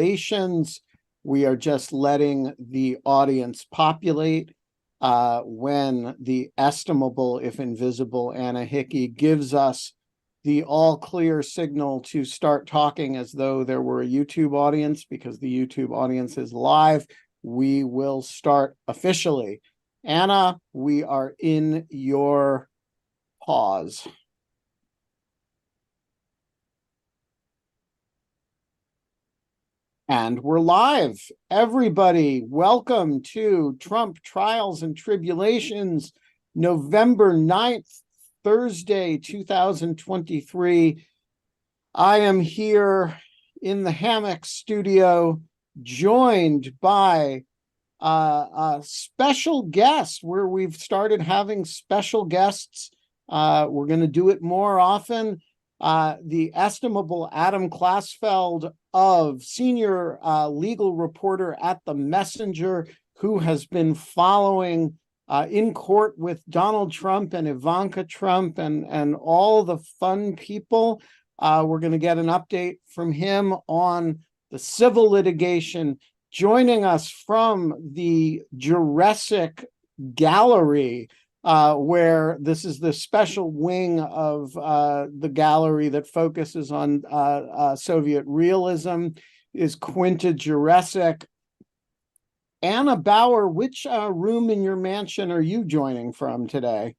Relations. We are just letting the audience populate when the estimable, if invisible, Anna Hickey gives us the all clear signal to start talking as though there were a YouTube audience, because the YouTube audience is live. We will start officially. Anna, we are in your pause. And we're live. Everybody, welcome to Trump Trials and Tribulations, November 9th, Thursday, 2023. I am here in the Hammock studio, joined by a special guest, where we've started having special guests. We're going to do it more often. The estimable Adam Klasfeld, senior legal reporter at The Messenger, who has been following in court with Donald Trump and Ivanka Trump and all the fun people. We're going to get an update from him on the civil litigation. Joining us from the Jurecic gallery, where this is the special wing of the gallery that focuses on Soviet realism, is Quinta Jurecic. Anna Bauer, which room in your mansion are you joining from today?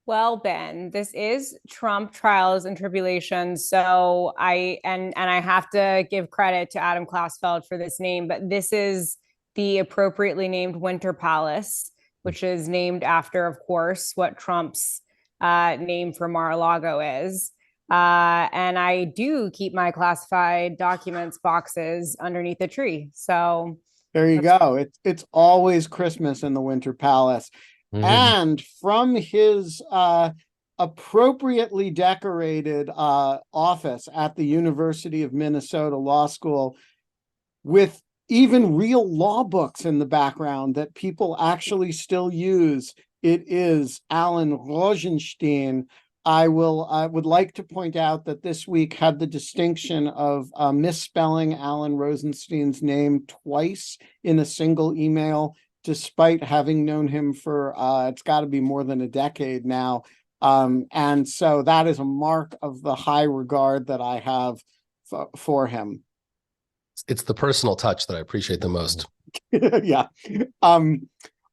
Well, Ben, this is Trump Trials and Tribulations. So I have to give credit to Adam Klasfeld for this name, but this is the appropriately named Winter Palace, which is named after, of course, what Trump's name for Mar-a-Lago is. And I do keep my classified documents boxes underneath the tree. So there you go. It's always Christmas in the Winter Palace. Mm-hmm. And from his appropriately decorated office at the University of Minnesota Law School, with even real law books in the background that people actually still use, it is Alan Rozenshtein. I would like to point out that this week had the distinction of misspelling Alan Rosenstein's name twice in a single email, despite having known him for it's got to be more than a decade now. And so that is a mark of the high regard that I have for him. It's the personal touch that I appreciate the most. Yeah. All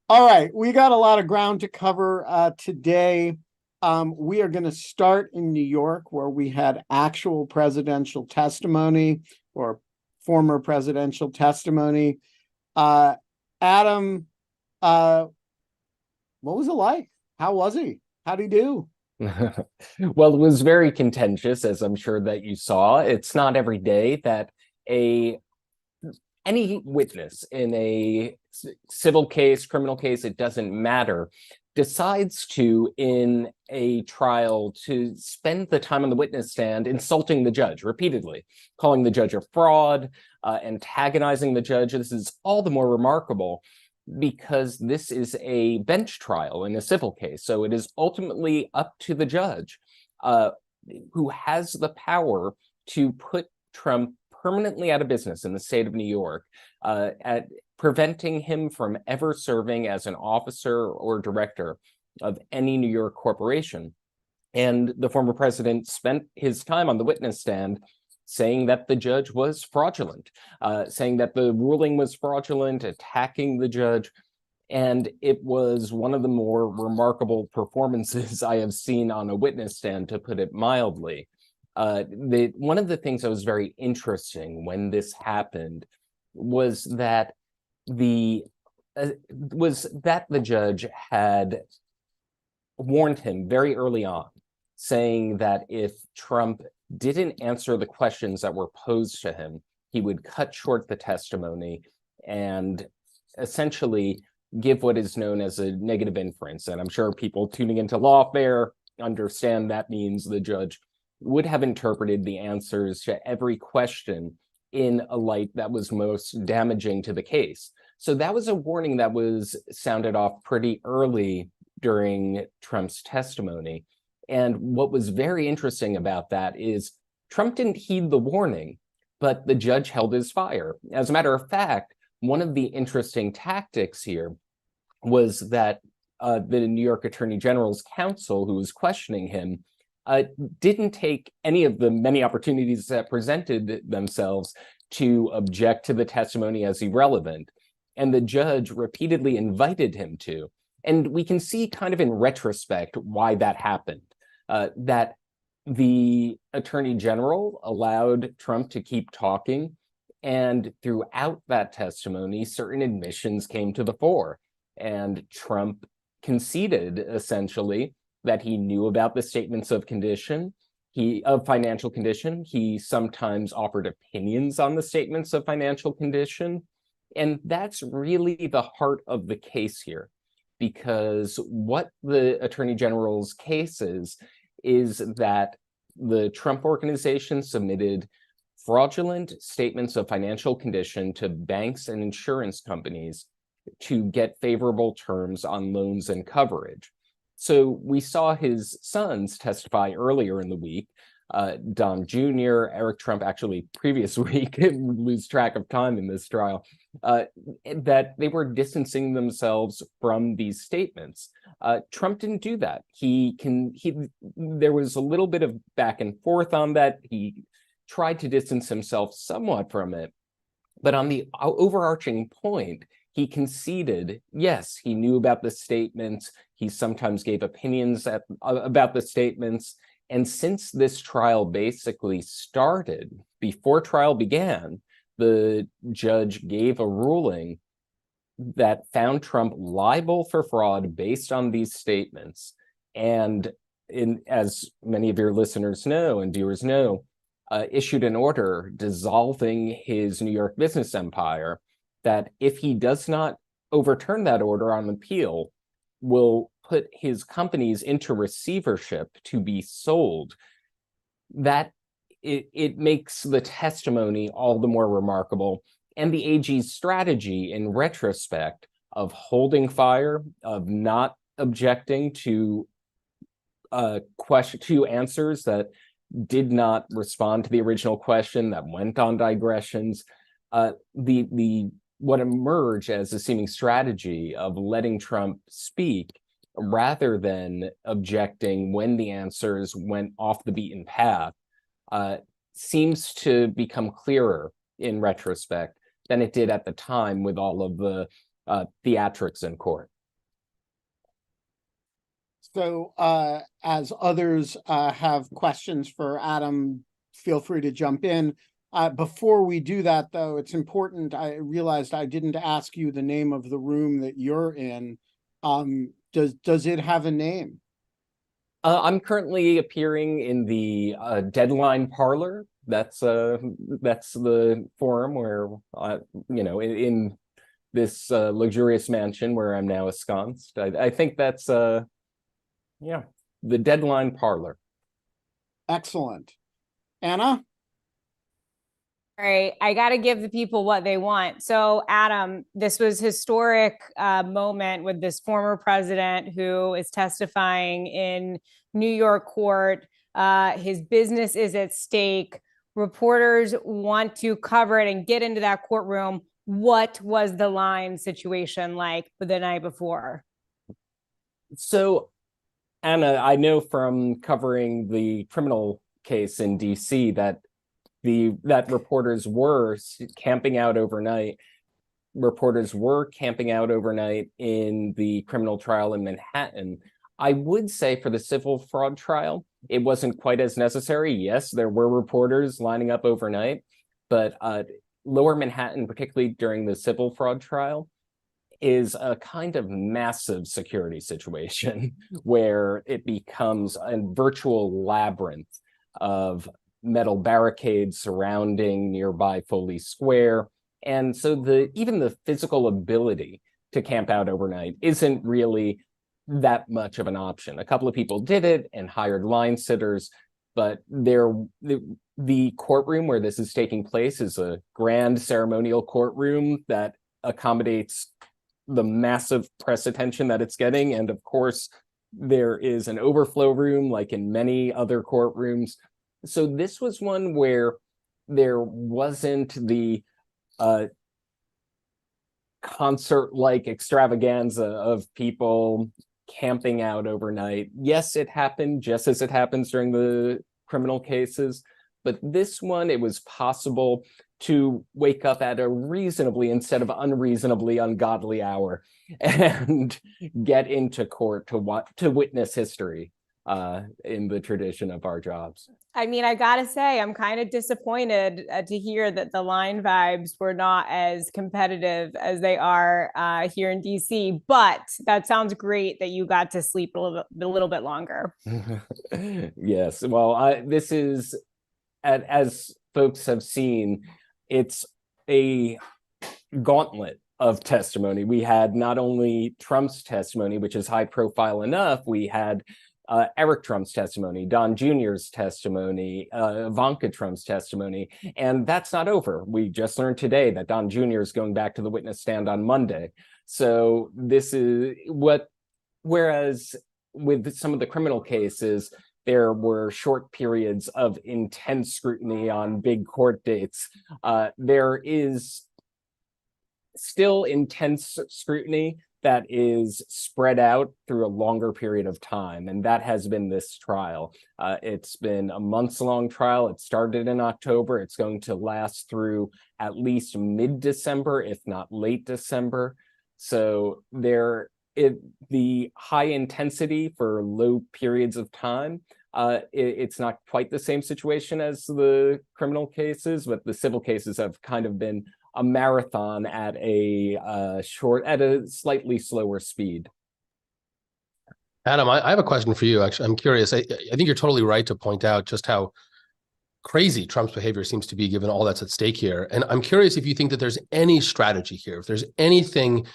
right. We got a lot of ground to cover today. We are going to start in New York, where we had actual presidential testimony, or former presidential testimony. Adam, what was it like? How was he? How'd he do? Well, it was very contentious, as I'm sure that you saw. It's not every day that any witness in a civil case, criminal case, it doesn't matter, decides to, in a trial, to spend the time on the witness stand insulting the judge repeatedly, calling the judge a fraud, antagonizing the judge. This is all the more remarkable because this is a bench trial in a civil case. So it is ultimately up to the judge, who has the power to put Trump permanently out of business in the state of New York, at preventing him from ever serving as an officer or director of any New York corporation. And the former president spent his time on the witness stand saying that the judge was fraudulent, saying that the ruling was fraudulent, attacking the judge. And it was one of the more remarkable performances I have seen on a witness stand, to put it mildly. One of the things that was very interesting when this happened was that the judge had warned him very early on, saying that if Trump didn't answer the questions that were posed to him, he would cut short the testimony and essentially give what is known as a negative inference. And I'm sure people tuning into Lawfare understand that means the judge would have interpreted the answers to every question in a light that was most damaging to the case. So that was a warning that was sounded off pretty early during Trump's testimony. And what was very interesting about that is Trump didn't heed the warning. but the judge held his fire. As a matter of fact, one of the interesting tactics here was that the New York Attorney General's counsel, who was questioning him, didn't take any of the many opportunities that presented themselves to object to the testimony as irrelevant. And the judge repeatedly invited him to. And we can see kind of in retrospect why that happened, that the Attorney General allowed Trump to keep talking. And throughout that testimony, certain admissions came to the fore. And Trump conceded, essentially, that he knew about the statements of condition, of financial condition. He sometimes offered opinions on the statements of financial condition. And that's really the heart of the case here, because what the Attorney General's case is that the Trump Organization submitted fraudulent statements of financial condition to banks and insurance companies to get favorable terms on loans and coverage. So we saw his sons testify earlier in the week, Don Jr., Eric Trump, actually previous week, lose track of time in this trial, that they were distancing themselves from these statements. Trump didn't do that. There was a little bit of back and forth on that. He tried to distance himself somewhat from it, but on the overarching point, he conceded, yes, he knew about the statements. He sometimes gave opinions about the statements. And since this trial basically started, before trial began, the judge gave a ruling that found Trump liable for fraud based on these statements. And as many of your listeners know and viewers know, issued an order dissolving his New York business empire that if he does not overturn that order on appeal, will put his companies into receivership to be sold. That it makes the testimony all the more remarkable, and the AG's strategy in retrospect of holding fire, of not objecting to answers that did not respond to the original question, that went on digressions. What emerged as a seeming strategy of letting Trump speak rather than objecting when the answers went off the beaten path seems to become clearer in retrospect than it did at the time with all of the theatrics in court. So as others have questions for Adam, feel free to jump in. Before we do that, though, it's important. I realized I didn't ask you the name of the room that you're in. Does it have a name? I'm currently appearing in the Deadline Parlor. That's the forum where in this luxurious mansion where I'm now ensconced. I think that's the Deadline Parlor. Excellent. Anna? All right, I got to give the people what they want. So, Adam, this was historic moment with this former president who is testifying in New York court. His business is at stake. Reporters want to cover it and get into that courtroom. What was the line situation like the night before? So, Anna, I know from covering the criminal case in DC that reporters were camping out overnight. Reporters were camping out overnight in the criminal trial in Manhattan. I would say for the civil fraud trial, it wasn't quite as necessary. Yes, there were reporters lining up overnight, but Lower Manhattan, particularly during the civil fraud trial, is a kind of massive security situation where it becomes a virtual labyrinth of metal barricades surrounding nearby Foley Square. And so even the physical ability to camp out overnight isn't really that much of an option. A couple of people did it and hired line sitters, but the courtroom where this is taking place is a grand ceremonial courtroom that accommodates the massive press attention that it's getting. And of course, there is an overflow room like in many other courtrooms. So this was one where there wasn't the concert-like extravaganza of people camping out overnight. Yes, it happened just as it happens during the criminal cases, but this one, it was possible to wake up at a reasonably instead of unreasonably ungodly hour and get into court to witness history in the tradition of our jobs. I mean, I gotta say, I'm kind of disappointed to hear that the line vibes were not as competitive as they are here in DC. But that sounds great that you got to sleep a little bit longer. Yes, well, this is, as folks have seen, it's a gauntlet of testimony. We had not only Trump's testimony, which is high profile enough, we had Eric Trump's testimony, Don Jr.'s testimony, Ivanka Trump's testimony, and that's not over. We just learned today that Don Jr. is going back to the witness stand on Monday. So this is whereas with some of the criminal cases, there were short periods of intense scrutiny on big court dates. There is still intense scrutiny that is spread out through a longer period of time, and that has been this trial. It's been a months-long trial. It started in October. It's going to last through at least mid-December, if not late December. So the high intensity for low periods of time, it's not quite the same situation as the criminal cases, but the civil cases have kind of been a marathon at a slightly slower speed. Adam, I have a question for you. Actually, I'm curious. I think you're totally right to point out just how crazy Trump's behavior seems to be, given all that's at stake here. And I'm curious if you think that there's any strategy here, if there's anything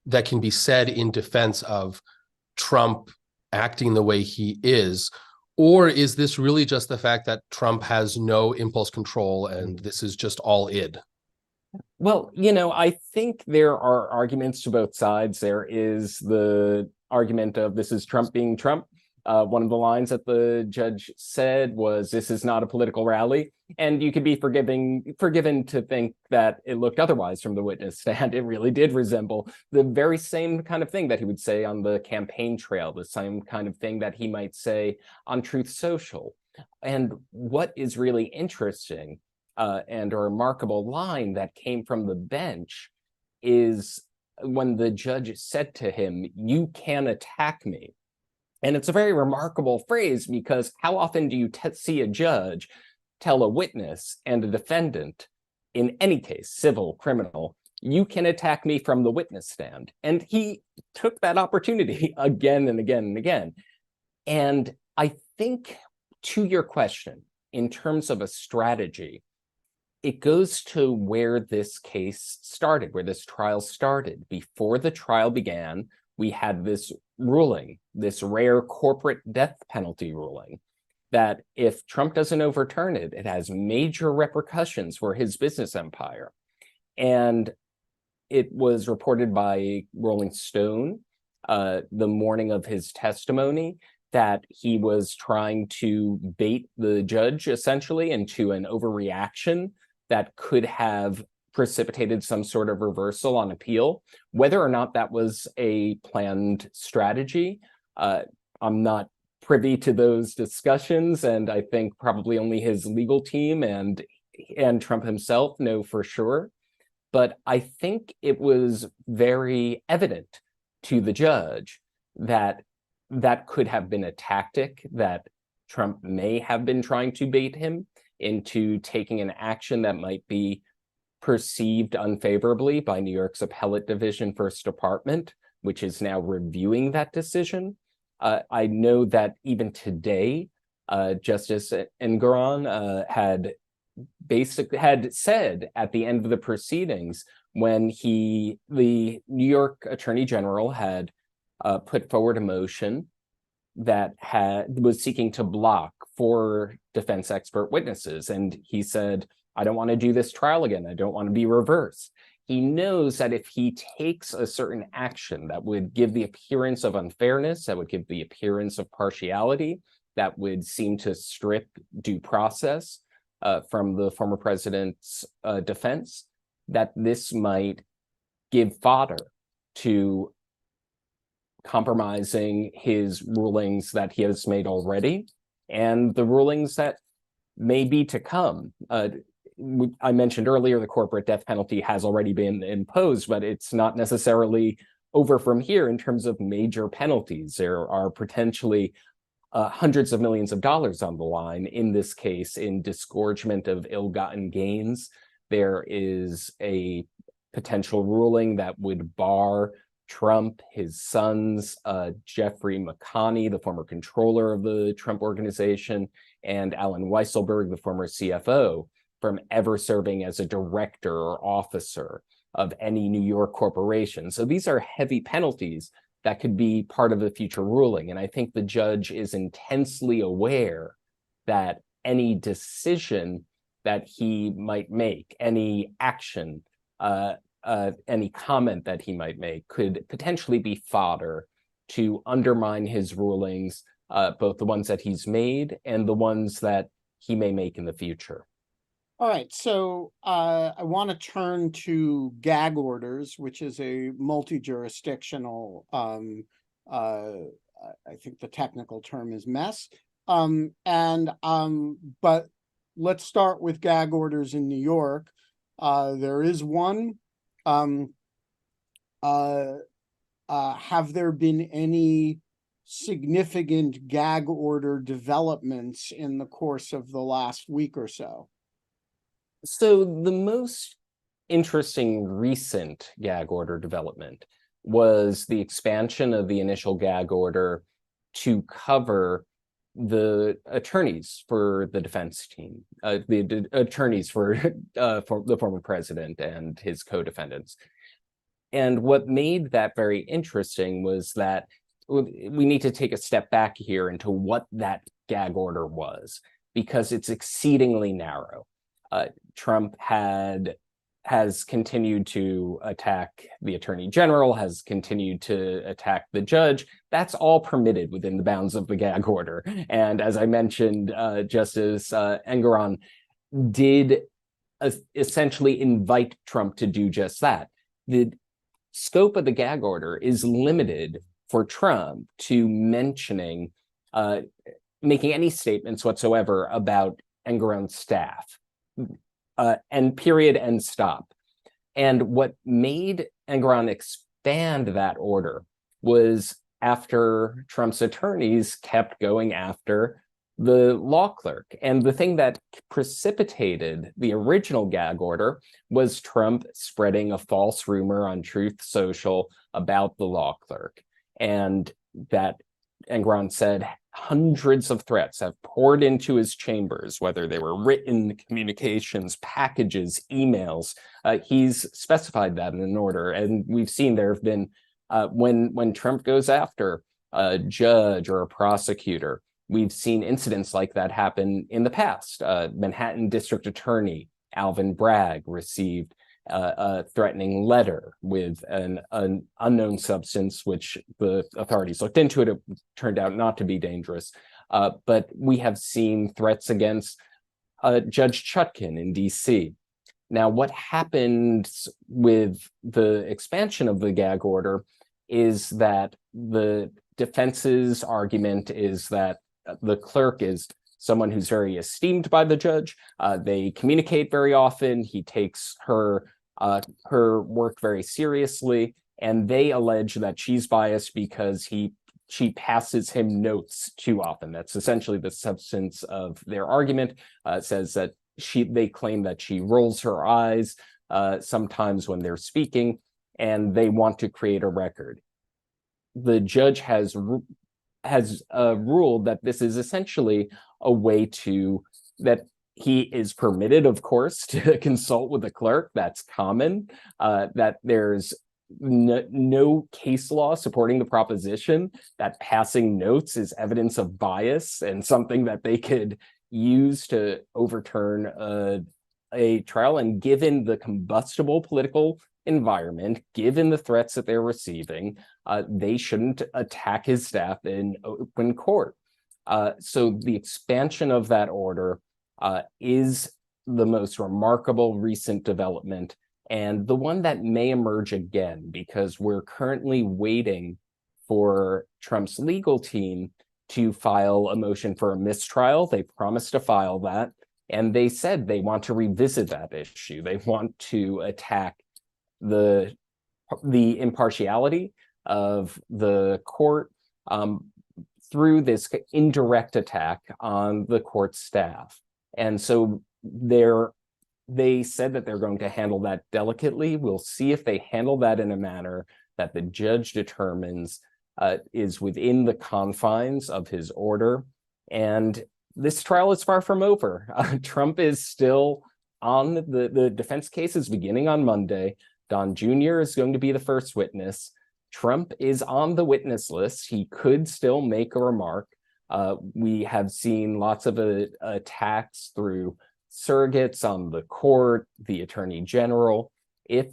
that can be said in defense of Trump acting the way he is, or is this really just the fact that Trump has no impulse control and this is just all id? Well, I think there are arguments to both sides. There is the argument of this is Trump being Trump. One of the lines that the judge said was, "This is not a political rally." And you could be forgiven to think that it looked otherwise from the witness stand. It really did resemble the very same kind of thing that he would say on the campaign trail, the same kind of thing that he might say on Truth Social. And what is really interesting and a remarkable line that came from the bench is when the judge said to him, "You can attack me." And it's a very remarkable phrase, because how often do you see a judge tell a witness and a defendant, in any case, civil, criminal, "You can attack me from the witness stand"? And he took that opportunity again and again and again. And I think, to your question, in terms of a strategy, it goes to where this case started, where this trial started. Before the trial began, we had this ruling, this rare corporate death penalty ruling, that if Trump doesn't overturn it, it has major repercussions for his business empire. And it was reported by Rolling Stone the morning of his testimony that he was trying to bait the judge essentially into an overreaction that could have precipitated some sort of reversal on appeal. Whether or not that was a planned strategy, I'm not privy to those discussions, and I think probably only his legal team and Trump himself know for sure. But I think it was very evident to the judge that that could have been a tactic, that Trump may have been trying to bait him into taking an action that might be perceived unfavorably by New York's Appellate Division First Department, which is now reviewing that decision. I know that even today, Justice Engoron had said at the end of the proceedings, when the New York Attorney General had put forward a motion that was seeking to block 4 defense expert witnesses, and he said, "I don't want to do this trial again. I don't want to be reversed." He knows that if he takes a certain action that would give the appearance of unfairness, that would give the appearance of partiality, that would seem to strip due process, from the former president's defense, that this might give fodder to compromising his rulings that he has made already and the rulings that may be to come. I mentioned earlier the corporate death penalty has already been imposed, but it's not necessarily over from here in terms of major penalties. There are potentially hundreds of millions of dollars on the line in this case in disgorgement of ill-gotten gains. There is a potential ruling that would bar Trump, his sons, Jeffrey McConney, the former controller of the Trump organization, and Alan Weisselberg, the former CFO, from ever serving as a director or officer of any New York corporation. So these are heavy penalties that could be part of the future ruling. And I think the judge is intensely aware that any decision that he might make, any action, any comment that he might make could potentially be fodder to undermine his rulings, both the ones that he's made and the ones that he may make in the future. All right, so I want to turn to gag orders, which is a multi-jurisdictional, I think the technical term is mess. But let's start with gag orders in New York. There is one. Have there been any significant gag order developments in the course of the last week or so? So the most interesting recent gag order development was the expansion of the initial gag order to cover the attorneys for the defense team, the attorneys for the former president and his co-defendants. And what made that very interesting was that we need to take a step back here into what that gag order was, because it's exceedingly narrow. Trump has continued to attack the attorney general, has continued to attack the judge. That's all permitted within the bounds of the gag order. And as I mentioned, Justice Engoron did essentially invite Trump to do just that. The scope of the gag order is limited for Trump to mentioning, making any statements whatsoever about Engoron's staff. And period and stop. And what made Engoron expand that order was after Trump's attorneys kept going after the law clerk. And the thing that precipitated the original gag order was Trump spreading a false rumor on Truth Social about the law clerk. And that Engoron said hundreds of threats have poured into his chambers, whether they were written communications, packages, emails. He's specified that in an order. And we've seen there have been, when Trump goes after a judge or a prosecutor, we've seen incidents like that happen in the past. Manhattan District Attorney Alvin Bragg received a threatening letter with an unknown substance, which the authorities looked into it. It turned out not to be dangerous. But we have seen threats against Judge Chutkan in DC. Now, what happened with the expansion of the gag order is that the defense's argument is that the clerk is someone who's very esteemed by the judge. They communicate very often. He takes her work very seriously, and they allege that she's biased because she passes him notes too often. That's essentially the substance of their argument. It says that they claim that she rolls her eyes sometimes when they're speaking, and they want to create a record. The judge has ruled that this is essentially a way that he is permitted, of course, to consult with the clerk. That's common. That there's no case law supporting the proposition that passing notes is evidence of bias and something that they could use to overturn a trial. And given the combustible political environment, given the threats that they're receiving, they shouldn't attack his staff in open court. So the expansion of that order is the most remarkable recent development, and the one that may emerge again, because we're currently waiting for Trump's legal team to file a motion for a mistrial. They promised to file that, and they said they want to revisit that issue. They want to attack the impartiality of the court through this indirect attack on the court staff. And so they said that they're going to handle that delicately. We'll see if they handle that in a manner that the judge determines is within the confines of his order. And this trial is far from over. Trump is still on the defense case is beginning on Monday. Don Jr. is going to be the first witness. Trump is on the witness list. He could still make a remark. We have seen lots of attacks through surrogates on the court, the attorney general. If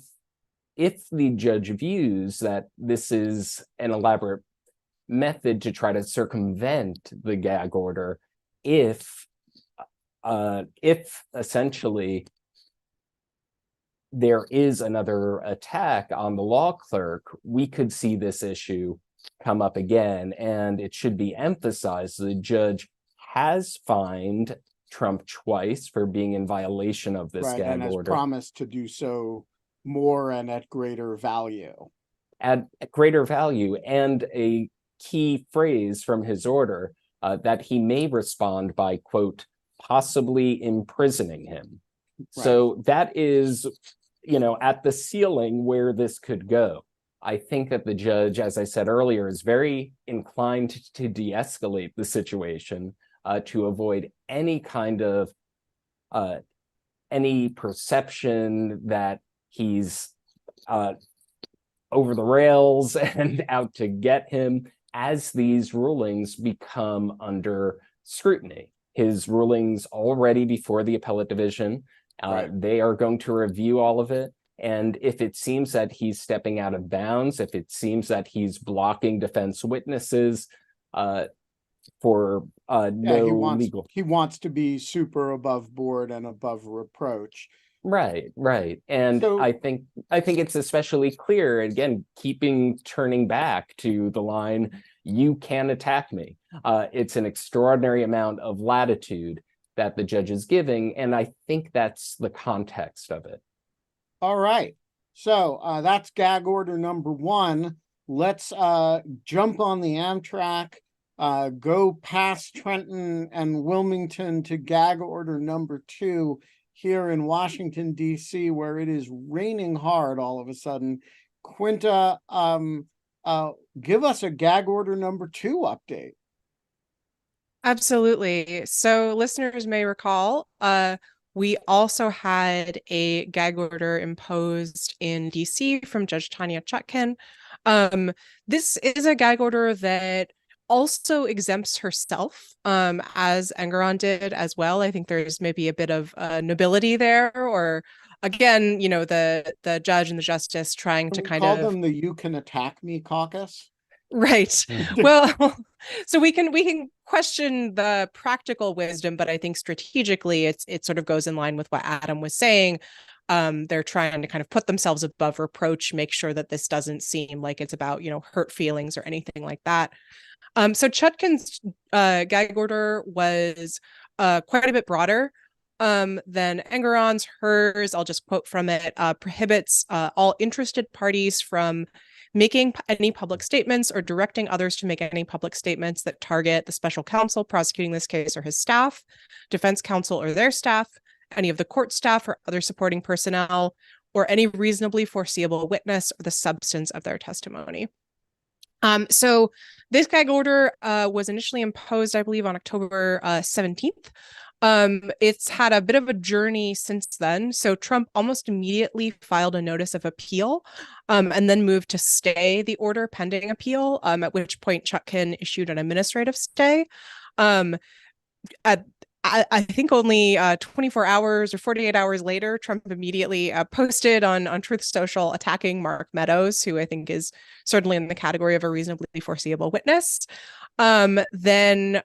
the judge views that this is an elaborate method to try to circumvent the gag order, if essentially there is another attack on the law clerk, we could see this issue come up again. And it should be emphasized the judge has fined Trump twice for being in violation of this gag and has order. Promised to do so more and at greater value. At greater value, and a key phrase from his order that he may respond by, quote, possibly imprisoning him. Right. So that is, at the ceiling where this could go. I think that the judge, as I said earlier, is very inclined to de-escalate the situation to avoid any kind of any perception that he's over the rails and out to get him as these rulings become under scrutiny. His rulings already before the appellate division, right. They are going to review all of it. And if it seems that he's stepping out of bounds, if it seems that he's blocking defense witnesses for legal. He wants to be super above board and above reproach. Right. And so, I think it's especially clear, again, turning back to the line, you can attack me. It's an extraordinary amount of latitude that the judge is giving, and I think that's the context of it. All right. So that's gag order number one. Let's jump on the Amtrak, go past Trenton and Wilmington to gag order number two here in Washington, D.C., where it is raining hard all of a sudden. Quinta, give us a gag order number two update. Absolutely. So listeners may recall, we also had a gag order imposed in DC from Judge Tanya Chutkan. This is a gag order that also exempts herself, as Engoron did as well. I think there's maybe a bit of nobility there, or again, the judge and the justice trying to kind of call them the "You Can Attack Me" caucus. Right. Well, so we can question the practical wisdom, but I think strategically it sort of goes in line with what Adam was saying. They're trying to kind of put themselves above reproach, make sure that this doesn't seem like it's about, hurt feelings or anything like that. So Chutkan's gag order was quite a bit broader than Engoron's. Hers, I'll just quote from it, prohibits all interested parties from making any public statements or directing others to make any public statements that target the special counsel prosecuting this case or his staff, defense counsel or their staff, any of the court staff or other supporting personnel, or any reasonably foreseeable witness or the substance of their testimony. So this gag order was initially imposed, I believe, on October 17th. It's had a bit of a journey since then. So Trump almost immediately filed a notice of appeal, and then moved to stay the order pending appeal, at which point Chutkan issued an administrative stay. I think only 24 hours or 48 hours later, Trump immediately posted on Truth Social attacking Mark Meadows, who I think is certainly in the category of a reasonably foreseeable witness. Then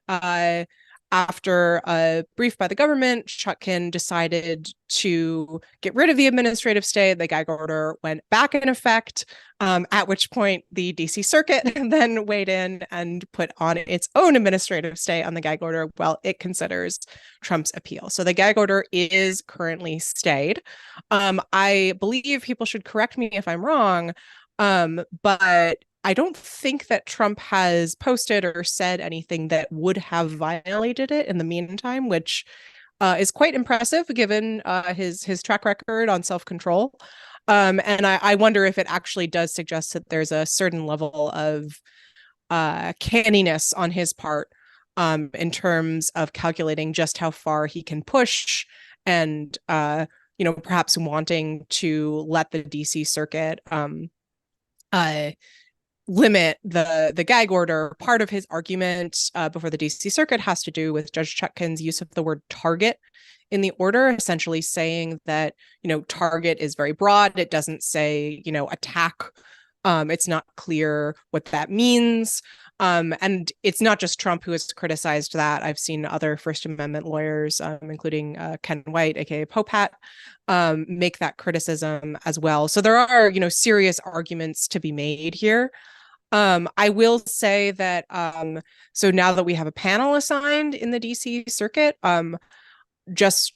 after a brief by the government, Chutkan decided to get rid of the administrative stay. The gag order went back in effect, at which point the DC Circuit then weighed in and put on its own administrative stay on the gag order while it considers Trump's appeal. So the gag order is currently stayed. I believe people should correct me if I'm wrong, but I don't think that Trump has posted or said anything that would have violated it in the meantime, which is quite impressive given his track record on self-control. And I wonder if it actually does suggest that there's a certain level of canniness on his part in terms of calculating just how far he can push and, perhaps wanting to let the DC Circuit limit the gag order. Part of his argument before the DC Circuit has to do with Judge Chutkan's use of the word target in the order, essentially saying that, target is very broad. It doesn't say, attack. It's not clear what that means. And it's not just Trump who has criticized that. I've seen other First Amendment lawyers, including Ken White, aka Popat, make that criticism as well. So there are, serious arguments to be made here. I will say that, so now that we have a panel assigned in the DC Circuit, just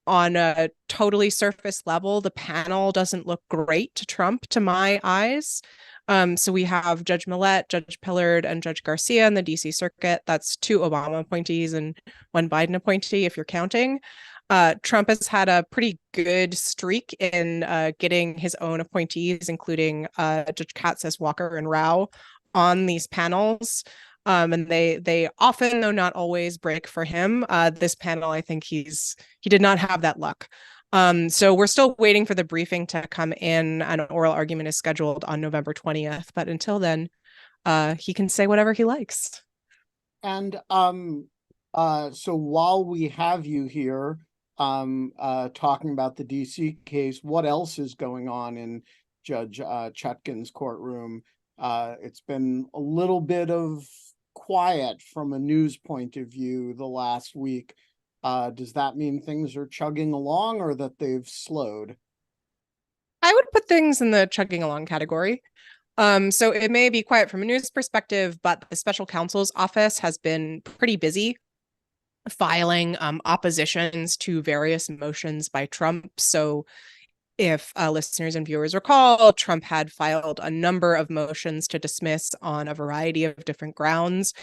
on a totally surface level, the panel doesn't look great to Trump, to my eyes. So we have Judge Millett, Judge Pillard, and Judge Garcia in the DC Circuit. That's 2 Obama appointees and 1 Biden appointee, if you're counting. Trump has had a pretty good streak in getting his own appointees, including Judge Katz, Walker, and Rao, on these panels. And they often, though not always, break for him. This panel, I think he did not have that luck. So we're still waiting for the briefing to come in. An oral argument is scheduled on November 20th. But until then, he can say whatever he likes. And so while we have you here, talking about the DC case, what else is going on in Judge Chutkan's courtroom? It's been a little bit of quiet from a news point of view the last week. Does that mean things are chugging along, or that they've slowed? I would put things in the chugging along category. So it may be quiet from a news perspective, but the special counsel's office has been pretty busy filing oppositions to various motions by Trump. So if listeners and viewers recall, Trump had filed a number of motions to dismiss on a variety of different grounds,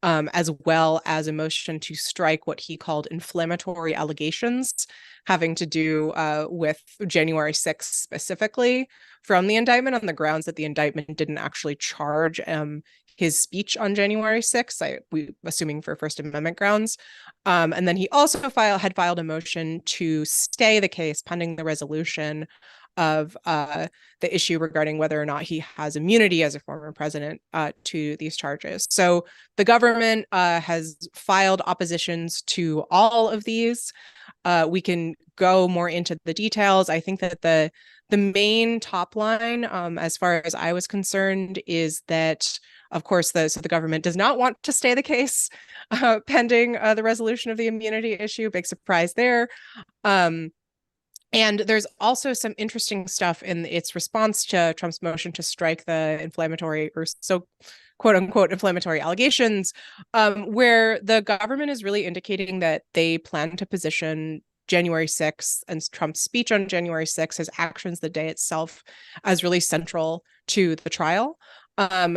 as well as a motion to strike what he called inflammatory allegations having to do with January 6th specifically from the indictment, on the grounds that the indictment didn't actually charge his speech on January 6th, assuming for First Amendment grounds. And then he also had filed a motion to stay the case pending the resolution of the issue regarding whether or not he has immunity as a former president to these charges. So the government has filed oppositions to all of these. We can go more into the details. I think that the main top line, as far as I was concerned, is that, of course, the government does not want to stay the case pending the resolution of the immunity issue. Big surprise there. And there's also some interesting stuff in its response to Trump's motion to strike the inflammatory, or so quote unquote inflammatory allegations, where the government is really indicating that they plan to position January 6th and Trump's speech on January 6th, his actions the day itself, as really central to the trial.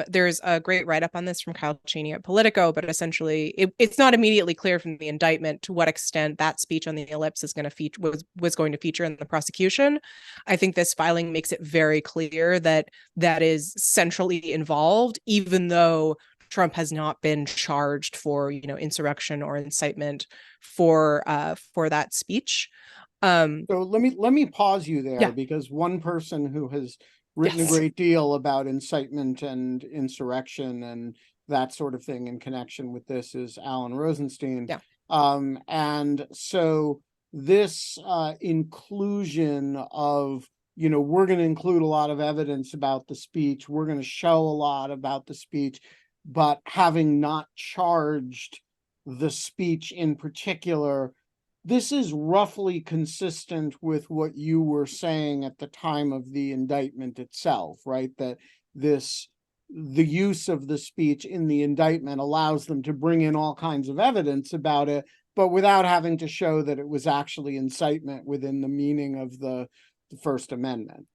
There's a great write-up on this from Kyle Cheney at Politico, but essentially it's not immediately clear from the indictment to what extent that speech on the ellipse is going to feature was going to feature in the prosecution. I think this filing makes it very clear that that is centrally involved, even though Trump has not been charged for, insurrection or incitement for that speech. So let me pause you there, Yeah. because one person who has written a great deal about incitement and insurrection and that sort of thing in connection with this is Alan Rozenshtein. Yeah. And so this inclusion of, we're going to include a lot of evidence about the speech, we're going to show a lot about the speech, but having not charged the speech in particular, this is roughly consistent with what you were saying at the time of the indictment itself, right? That the use of the speech in the indictment allows them to bring in all kinds of evidence about it, but without having to show that it was actually incitement within the meaning of the First Amendment.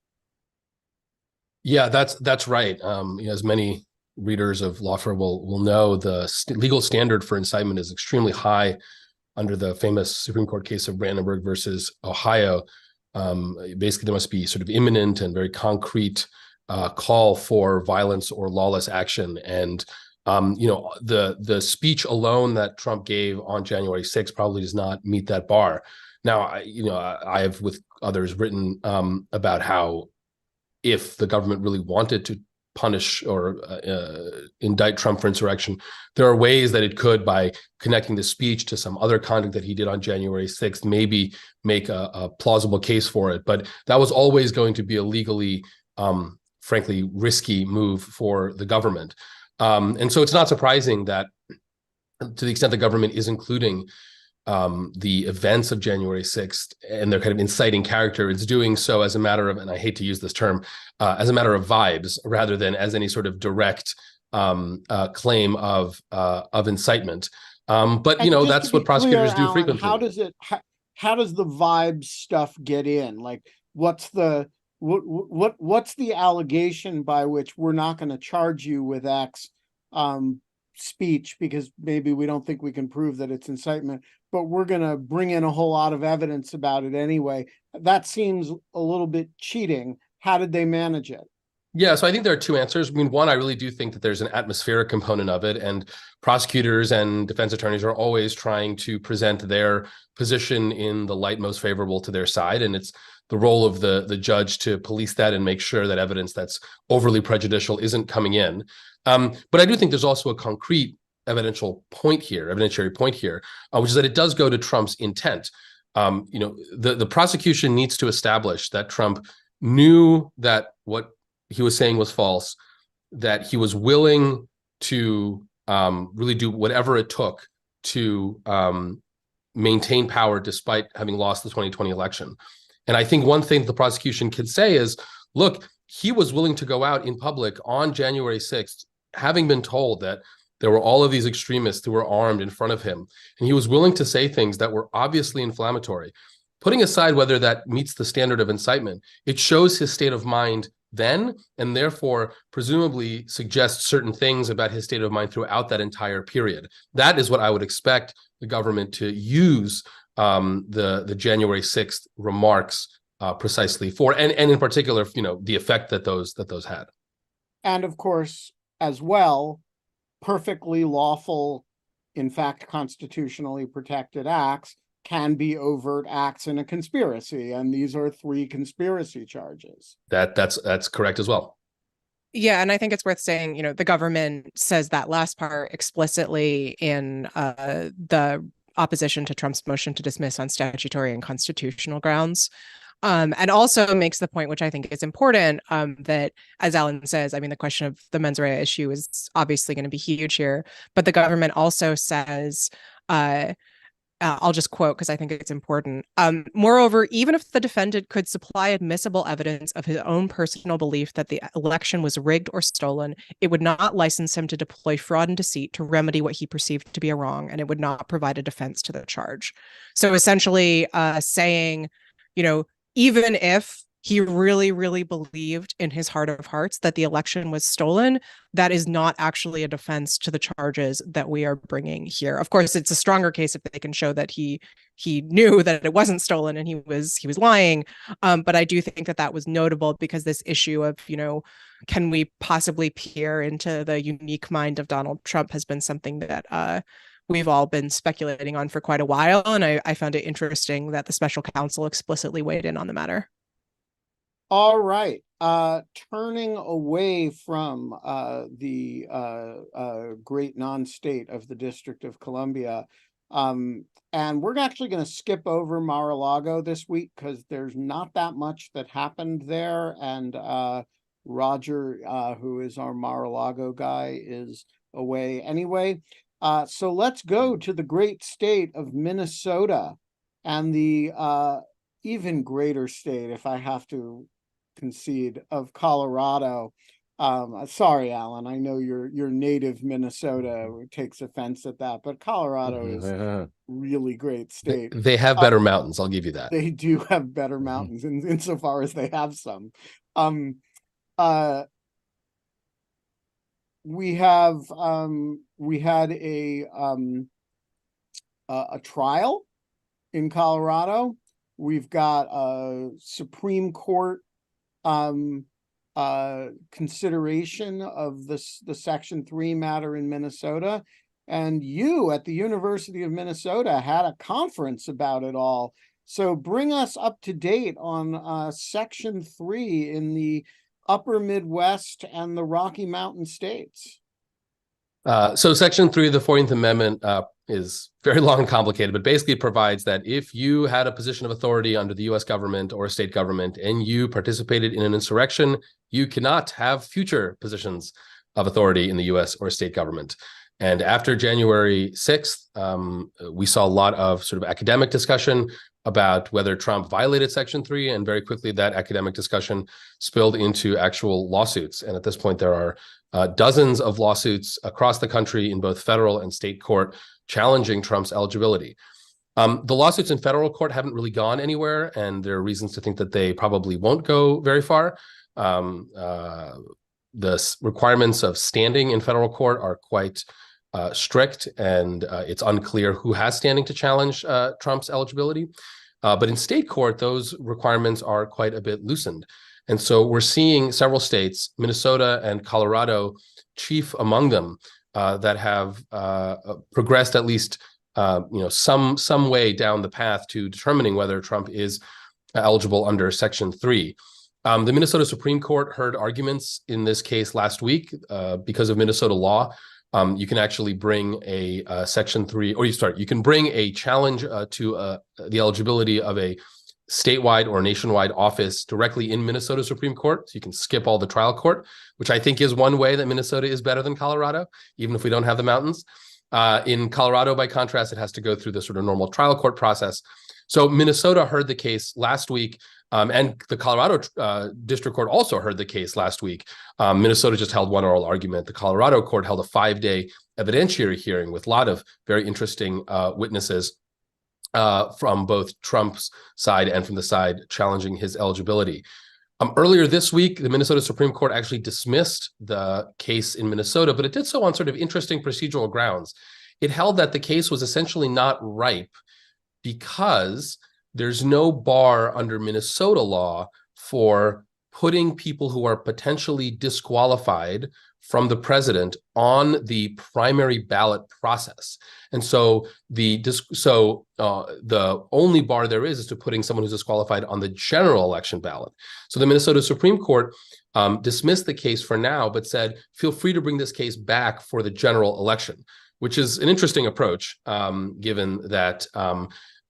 Yeah, that's right. As many readers of Lawfare will know, the legal standard for incitement is extremely high under the famous Supreme Court case of Brandenburg versus Ohio. Basically, there must be sort of imminent and very concrete call for violence or lawless action. And the speech alone that Trump gave on January 6th probably does not meet that bar. Now, I have with others written about how if the government really wanted to punish or indict Trump for insurrection, there are ways that it could, by connecting the speech to some other conduct that he did on January 6th, maybe make a plausible case for it. But that was always going to be a legally, frankly, risky move for the government. And so it's not surprising that, to the extent the government is including the events of January 6th and their kind of inciting character, it's doing so as a matter of, and I hate to use this term, as a matter of vibes rather than as any sort of direct claim of incitement. But that's what prosecutors do frequently. How does the vibes stuff get in? Like, what's the allegation by which we're not going to charge you with X speech because maybe we don't think we can prove that it's incitement, but we're going to bring in a whole lot of evidence about it anyway? That seems a little bit cheating. How did they manage it? Yeah, so I think there are two answers. I mean, one, I really do think that there's an atmospheric component of it, and prosecutors and defense attorneys are always trying to present their position in the light most favorable to their side, and it's the role of the judge to police that and make sure that evidence that's overly prejudicial isn't coming in. But I do think there's also a concrete evidentiary point here, which is that it does go to Trump's intent. The prosecution needs to establish that Trump knew that what he was saying was false, that he was willing to really do whatever it took to maintain power despite having lost the 2020 election. And I think one thing the prosecution can say is, look, he was willing to go out in public on January 6th, having been told that there were all of these extremists who were armed in front of him, and he was willing to say things that were obviously inflammatory. Putting aside whether that meets the standard of incitement, it shows his state of mind then, and therefore presumably suggests certain things about his state of mind throughout that entire period. That is what I would expect the government to use the January 6th remarks precisely for, and in particular, the effect that those had. And of course, as well, perfectly lawful, in fact, constitutionally protected acts can be overt acts in a conspiracy, and these are 3 conspiracy charges. That's correct as well. Yeah, and I think it's worth saying, the government says that last part explicitly in the opposition to Trump's motion to dismiss on statutory and constitutional grounds. And also makes the point, which I think is important, that, as Alan says, I mean, the question of the mens rea issue is obviously going to be huge here. But the government also says, I'll just quote because I think it's important. Moreover, even if the defendant could supply admissible evidence of his own personal belief that the election was rigged or stolen, it would not license him to deploy fraud and deceit to remedy what he perceived to be a wrong, and it would not provide a defense to the charge. So essentially saying, even if he really, really believed in his heart of hearts that the election was stolen, that is not actually a defense to the charges that we are bringing here. Of course, it's a stronger case if they can show that he knew that it wasn't stolen and he was lying. But I do think that was notable because this issue of, can we possibly peer into the unique mind of Donald Trump has been something that we've all been speculating on for quite a while. And I found it interesting that the special counsel explicitly weighed in on the matter. All right. Turning away from the great non-state of the District of Columbia, and we're actually going to skip over Mar-a-Lago this week because there's not that much that happened there. And Roger, who is our Mar-a-Lago guy, is away anyway. So let's go to the great state of Minnesota and the even greater state, if I have to concede, of Colorado. Sorry, Alan, I know your native Minnesota takes offense at that, but Colorado is a really great state. They have better mountains, I'll give you that. They do have better mountains insofar as they have some. We had a trial in Colorado. We've got a Supreme Court consideration of the Section 3 matter in Minnesota. And you at the University of Minnesota had a conference about it all. So bring us up to date on Section 3 in the Upper Midwest and the Rocky Mountain states. So Section 3 of the 14th Amendment is very long and complicated, but basically provides that if you had a position of authority under the U.S. government or a state government and you participated in an insurrection, you cannot have future positions of authority in the U.S. or state government. And after January 6th, we saw a lot of sort of academic discussion about whether Trump violated Section 3, and very quickly that academic discussion spilled into actual lawsuits. And at this point, there are dozens of lawsuits across the country in both federal and state court challenging Trump's eligibility. The lawsuits in federal court haven't really gone anywhere, and there are reasons to think that they probably won't go very far. The requirements of standing in federal court are quite strict, and it's unclear who has standing to challenge Trump's eligibility. But in state court, those requirements are quite a bit loosened. And so we're seeing several states, Minnesota and Colorado, chief among them, that have progressed at least some way down the path to determining whether Trump is eligible under Section 3. The Minnesota Supreme Court heard arguments in this case last week. Because of Minnesota law, you can actually bring a Section 3, or you can bring a challenge to the eligibility of a statewide or nationwide office directly in Minnesota Supreme Court. So you can skip all the trial court, which I think is one way that Minnesota is better than Colorado, even if we don't have the mountains. In Colorado, by contrast, it has to go through the sort of normal trial court process. So Minnesota heard the case last week, and the Colorado District Court also heard the case last week. Minnesota just held one oral argument. The Colorado court held a 5-day evidentiary hearing with a lot of very interesting witnesses from both Trump's side and from the side challenging his eligibility. Earlier this week, the Minnesota Supreme Court actually dismissed the case in Minnesota, but it did so on sort of interesting procedural grounds. It held that the case was essentially not ripe because there's no bar under Minnesota law for putting people who are potentially disqualified from the president on the primary ballot process. And so the only bar there is to putting someone who's disqualified on the general election ballot. So the Minnesota Supreme Court dismissed the case for now, but said, feel free to bring this case back for the general election, which is an interesting approach, given that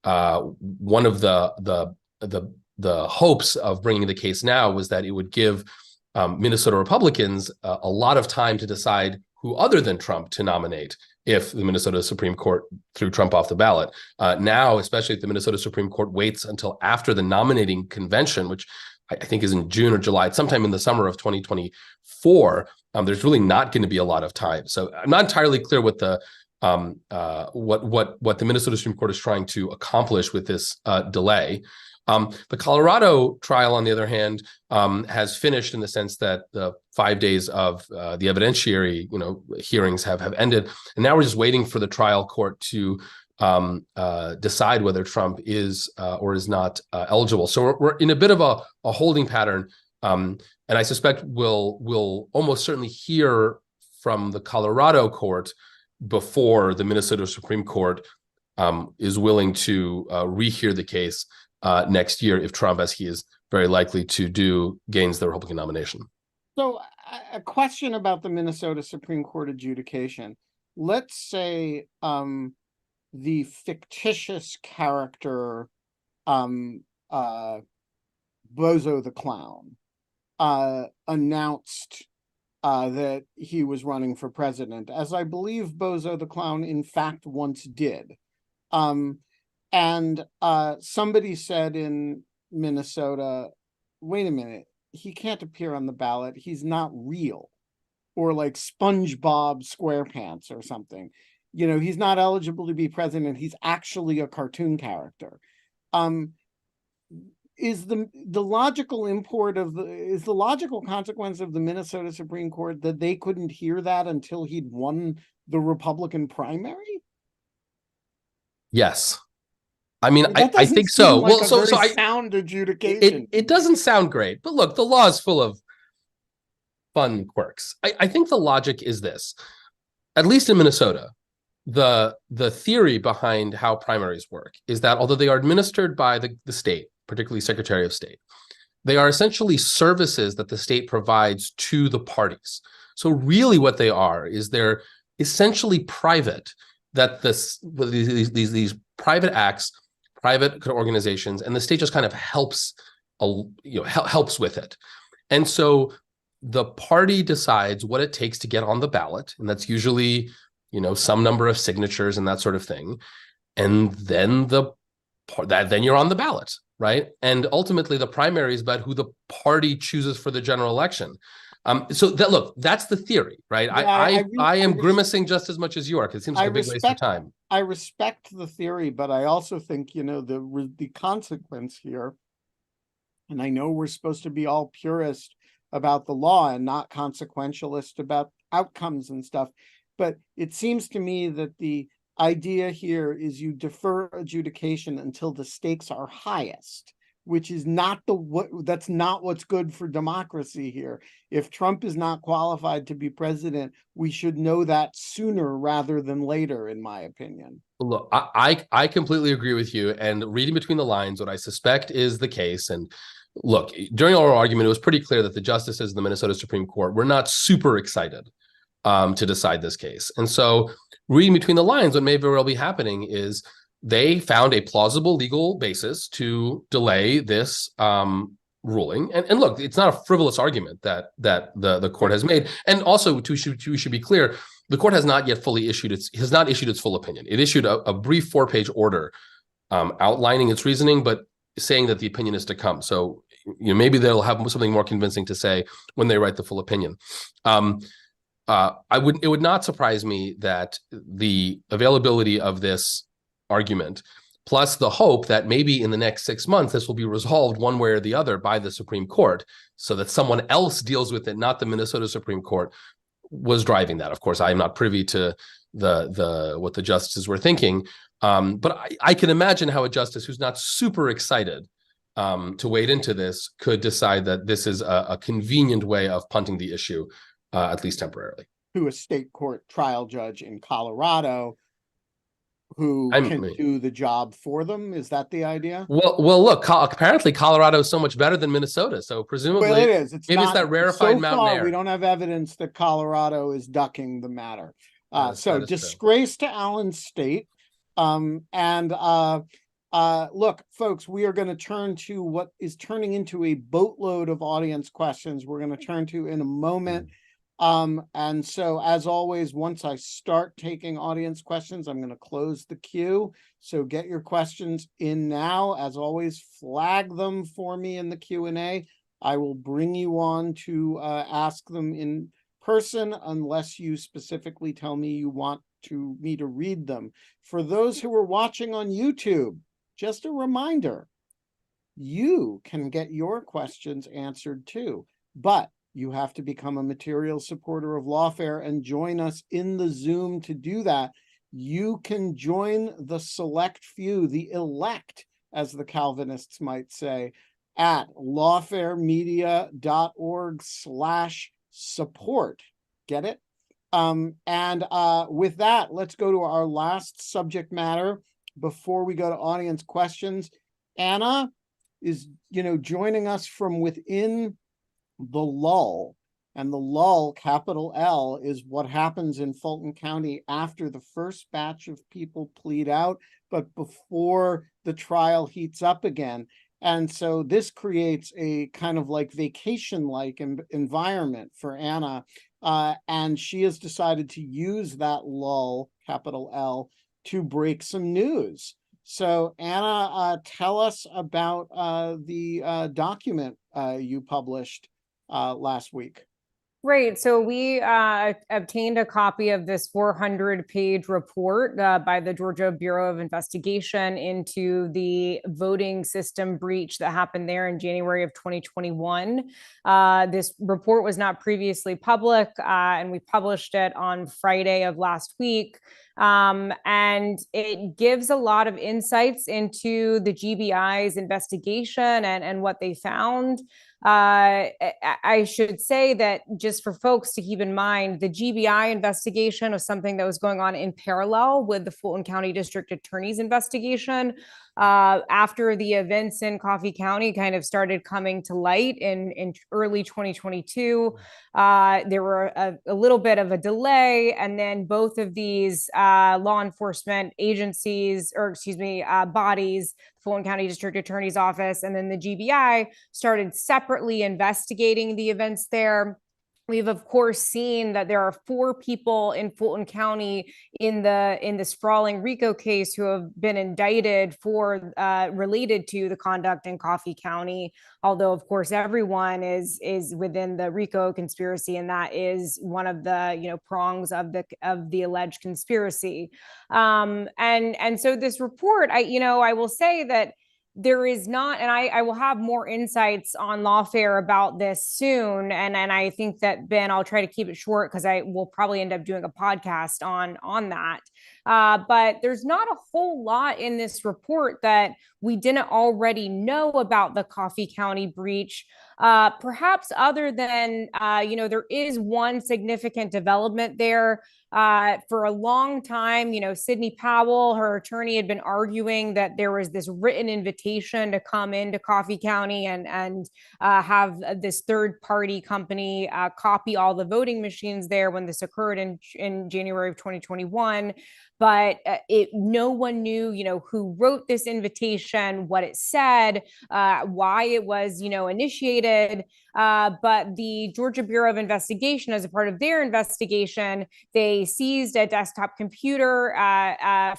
one of the hopes of bringing the case now was that it would give Minnesota Republicans a lot of time to decide who other than Trump to nominate if the Minnesota Supreme Court threw Trump off the ballot. Now, especially if the Minnesota Supreme Court waits until after the nominating convention, which I think is in June or July, sometime in the summer of 2024, there's really not going to be a lot of time. So I'm not entirely clear what the what the Minnesota Supreme Court is trying to accomplish with this delay. The Colorado trial, on the other hand, has finished in the sense that the 5 days of the evidentiary, hearings have ended, and now we're just waiting for the trial court to decide whether Trump is or is not eligible. So we're in a bit of a holding pattern, and I suspect we'll almost certainly hear from the Colorado court before the Minnesota Supreme Court is willing to rehear the case next year if Trump, as he is very likely to do, gains the Republican nomination. So a question about the Minnesota Supreme Court adjudication. Let's say the fictitious character Bozo the Clown announced that he was running for president, as I believe Bozo the Clown in fact once did. And somebody said in Minnesota, wait a minute, he can't appear on the ballot. He's not real. Or like SpongeBob SquarePants or something. You know, he's not eligible to be president. He's actually a cartoon character. Is the logical import of is the logical consequence of the Minnesota Supreme Court that they couldn't hear that until he'd won the Republican primary? Yes. I mean, That I doesn't think seem so. like Well, a so very I sound adjudication. it doesn't sound great, but look, the law is full of fun quirks. I think the logic is this, at least in Minnesota, the theory behind how primaries work is that although they are administered by the state, particularly Secretary of State, they are essentially services that the state provides to the parties. So really what they are is they're essentially private, that these private acts, private organizations, and the state just kind of helps, helps with it. And so the party decides what it takes to get on the ballot, and that's usually, some number of signatures and that sort of thing. And then then you're on the ballot, right? And ultimately the primary is about who the party chooses for the general election. So that's the theory, right? Yeah, I am grimacing just as much as you are, because it seems like a big waste of time. I respect the theory, but I also think, the consequence here, and I know we're supposed to be all purist about the law and not consequentialist about outcomes and stuff, but it seems to me that the idea here is you defer adjudication until the stakes are highest, which is not that's not what's good for democracy here. If Trump is not qualified to be president, we should know that sooner rather than later, in my opinion. Look, I completely agree with you. And reading between the lines, what I suspect is the case. And look, during our argument, it was pretty clear that the justices in the Minnesota Supreme Court were not super excited to decide this case. And so reading between the lines, what may very well be happening is they found a plausible legal basis to delay this ruling. And look, it's not a frivolous argument that the court has made. And also, we should be clear, the court has not yet fully issued its full opinion. It issued a brief 4-page order outlining its reasoning, but saying that the opinion is to come. So maybe they'll have something more convincing to say when they write the full opinion. It would not surprise me that the availability of this argument, plus the hope that maybe in the next 6 months this will be resolved one way or the other by the Supreme Court, so that someone else deals with it, not the Minnesota Supreme Court, was driving that. Of course, I am not privy to what the justices were thinking, but I can imagine how a justice who's not super excited to wade into this could decide that this is a convenient way of punting the issue, at least temporarily. To a state court trial judge in Colorado who can do the job for them. Is that the idea? Well, look, apparently Colorado is so much better than Minnesota. So presumably, well, it is. Maybe it's that rarefied mountain air. We don't have evidence that Colorado is ducking the matter. So disgrace to Allen State. Look, folks, we are going to turn to what is turning into a boatload of audience questions. We're going to turn to in a moment. And so, as always, once I start taking audience questions, I'm going to close the queue. So get your questions in now. As always, flag them for me in the Q&A. I will bring you on to ask them in person unless you specifically tell me you want me to read them. For those who are watching on YouTube, just a reminder, you can get your questions answered too, but you have to become a material supporter of Lawfare and join us in the Zoom to do that. You can join the select few, the elect, as the Calvinists might say, at lawfaremedia.org/support. Get it? With that, let's go to our last subject matter before we go to audience questions. Anna is, joining us from within the lull, and the lull, capital L, is what happens in Fulton County after the first batch of people plead out, but before the trial heats up again. And so this creates a kind of like vacation-like environment for Anna. And she has decided to use that lull, capital L, to break some news. So Anna, tell us about the document you published last week. Right. So we obtained a copy of this 400-page report by the Georgia Bureau of Investigation into the voting system breach that happened there in January of 2021. This report was not previously public, and we published it on Friday of last week. And it gives a lot of insights into the GBI's investigation and what they found. I should say that just for folks to keep in mind, the GBI investigation was something that was going on in parallel with the Fulton County District Attorney's investigation. After the events in Coffee County kind of started coming to light in early 2022, there were a little bit of a delay, and then both of these law enforcement agencies, or excuse me, bodies, Fulton County District Attorney's Office, and then the GBI started separately investigating the events there. We've of course seen that there are 4 people in Fulton County in the sprawling RICO case who have been indicted for related to the conduct in Coffee County. Although of course everyone is within the RICO conspiracy, and that is one of the prongs of the alleged conspiracy. And so this report, I will say that there is not, and I will have more insights on Lawfare about this soon. And I think that, Ben, I'll try to keep it short because I will probably end up doing a podcast on that. But there's not a whole lot in this report that we didn't already know about the Coffee County breach. Perhaps other than, there is one significant development there. For a long time, Sidney Powell, her attorney, had been arguing that there was this written invitation to come into Coffee County and have this third-party company copy all the voting machines there when this occurred in January of 2021. But no one knew, who wrote this invitation, what it said, why it was, initiated. But the Georgia Bureau of Investigation, as a part of their investigation, they seized a desktop computer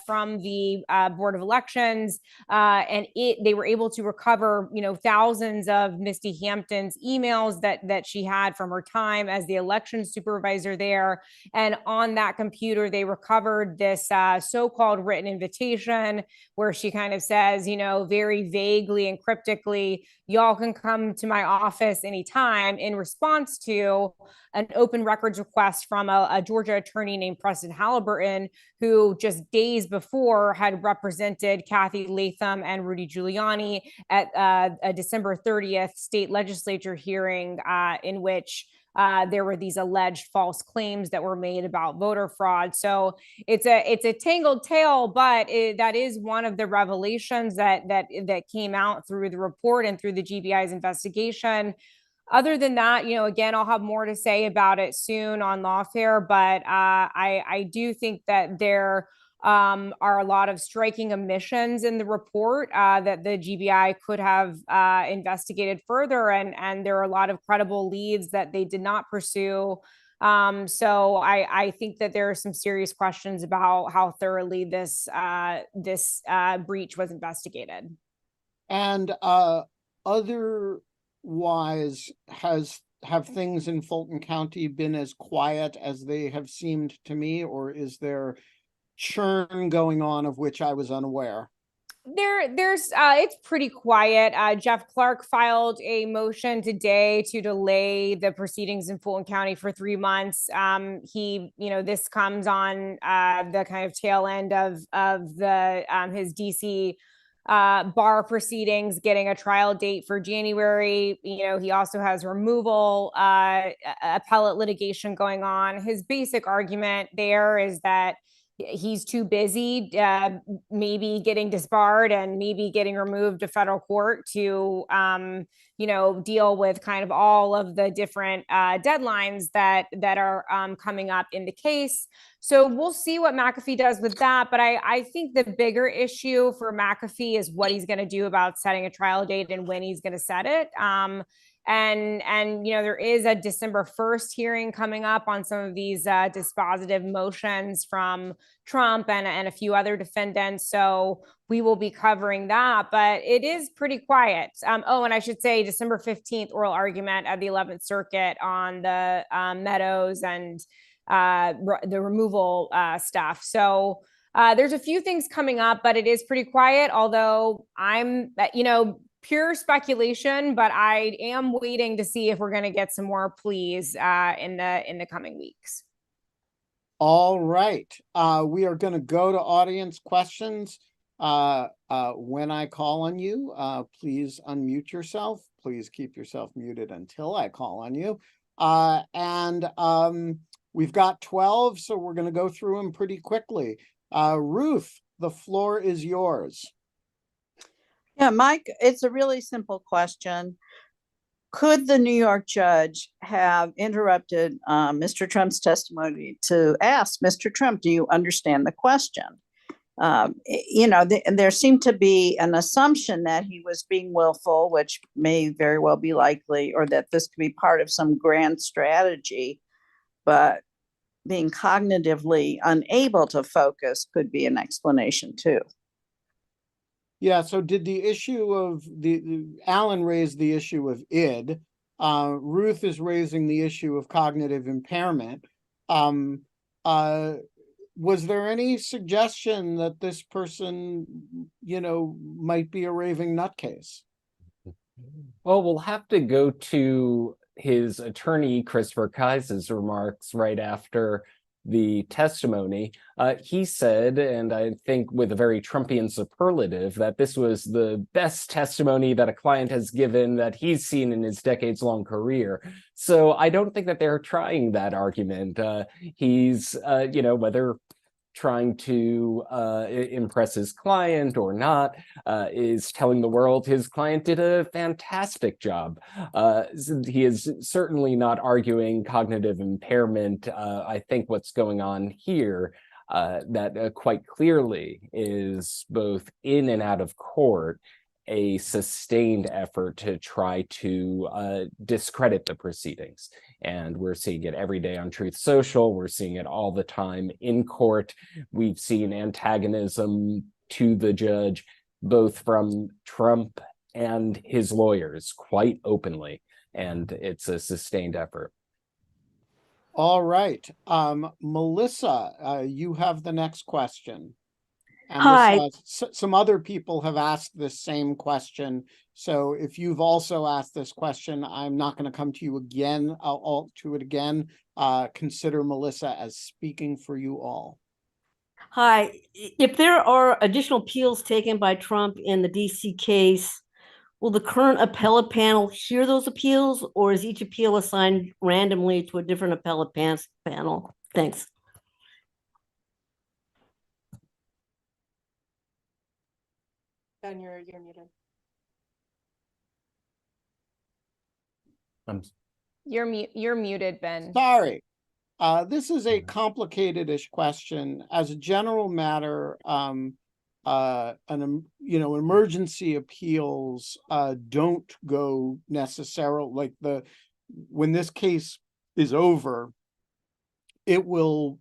from the Board of Elections, and they were able to recover, thousands of Misty Hampton's emails that she had from her time as the election supervisor there. And on that computer, they recovered this so-called written invitation where she kind of says, very vaguely and cryptically, y'all can come to my office anytime, in response to an open records request from a Georgia attorney named Preston Halliburton, who just days before had represented Kathy Latham and Rudy Giuliani at a December 30th state legislature hearing in which there were these alleged false claims that were made about voter fraud. So it's a tangled tale, but that is one of the revelations that came out through the report and through the GBI's investigation. Other than that, again, I'll have more to say about it soon on Lawfare, but I do think that there are a lot of striking omissions in the report that the GBI could have investigated further, and there are a lot of credible leads that they did not pursue. So I think that there are some serious questions about how thoroughly this breach was investigated. And otherwise, have things in Fulton County been as quiet as they have seemed to me, or is there churn going on of which I was unaware? There's it's pretty quiet. Jeff Clark filed a motion today to delay the proceedings in Fulton County for 3 months. This comes on the kind of tail end of the his DC bar proceedings, getting a trial date for January. He also has removal appellate litigation going on. His basic argument there is that he's too busy, maybe getting disbarred and maybe getting removed to federal court to, deal with kind of all of the different deadlines that are coming up in the case. So we'll see what McAfee does with that. But I think the bigger issue for McAfee is what he's going to do about setting a trial date and when he's going to set it. And there is a December 1st hearing coming up on some of these dispositive motions from Trump and a few other defendants. So we will be covering that, but it is pretty quiet. And I should say December 15th oral argument at the 11th Circuit on the Meadows and the removal stuff. So there's a few things coming up, but it is pretty quiet, although I'm, pure speculation, but I am waiting to see if we're going to get some more pleas in the coming weeks. All right. We are going to go to audience questions. When I call on you, please unmute yourself. Please keep yourself muted until I call on you. We've got 12, so we're going to go through them pretty quickly. Ruth, the floor is yours. Yeah, Mike, it's a really simple question. Could the New York judge have interrupted Mr. Trump's testimony to ask Mr. Trump, do you understand the question? There seemed to be an assumption that he was being willful, which may very well be likely, or that this could be part of some grand strategy, but being cognitively unable to focus could be an explanation too. Yeah, so did the issue of Alan raised the issue of id. Ruth is raising the issue of cognitive impairment. Was there any suggestion that this person, might be a raving nutcase? Well, we'll have to go to his attorney, Christopher Kaiser's remarks right after the testimony. He said, and I think with a very Trumpian superlative, that this was the best testimony that a client has given that he's seen in his decades-long career. So I don't think that they're trying that argument. He's, whether trying to impress his client or not, is telling the world his client did a fantastic job. He is certainly not arguing cognitive impairment. I think what's going on here that quite clearly is both in and out of court a sustained effort to try to discredit the proceedings. And we're seeing it every day on Truth Social. We're seeing it all the time in court. We've seen antagonism to the judge, both from Trump and his lawyers quite openly. And it's a sustained effort. All right. Melissa, you have the next question. And Hi. Some other people have asked this same question. So if you've also asked this question, I'm not going to come to you again. I'll to it again. Consider Melissa as speaking for you all. Hi. If there are additional appeals taken by Trump in the DC case, will the current appellate panel hear those appeals, or is each appeal assigned randomly to a different appellate panel? Thanks. Ben, you're muted. You're muted, Ben. Sorry. This is a complicated-ish question. As a general matter, emergency appeals don't go necessarily when this case is over, it will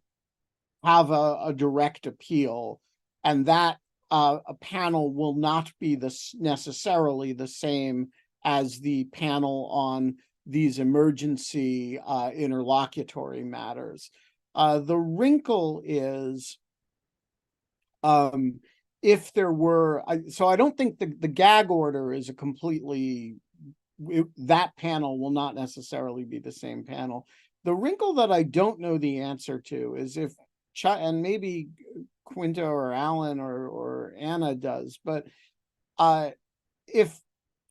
have a direct appeal, and that a panel will not be necessarily the same as the panel on these emergency interlocutory matters. The wrinkle is, if there were, so I don't think the gag order is that panel will not necessarily be the same panel. The wrinkle that I don't know the answer to is if and maybe Quinta or Alan or Anna does, but if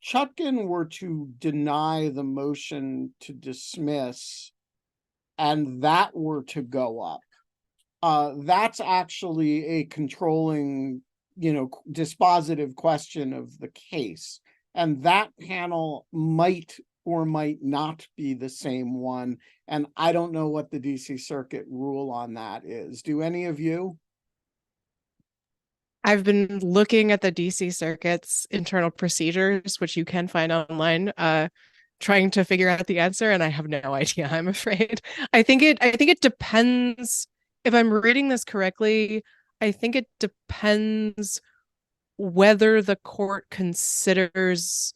Chutkan were to deny the motion to dismiss and that were to go up, that's actually a controlling, dispositive question of the case. And that panel might or might not be the same one. And I don't know what the DC Circuit rule on that is. Do any of you? I've been looking at the DC Circuit's internal procedures, which you can find online, trying to figure out the answer, and I have no idea, I'm afraid. I think it depends. If I'm reading this correctly, I think it depends whether the court considers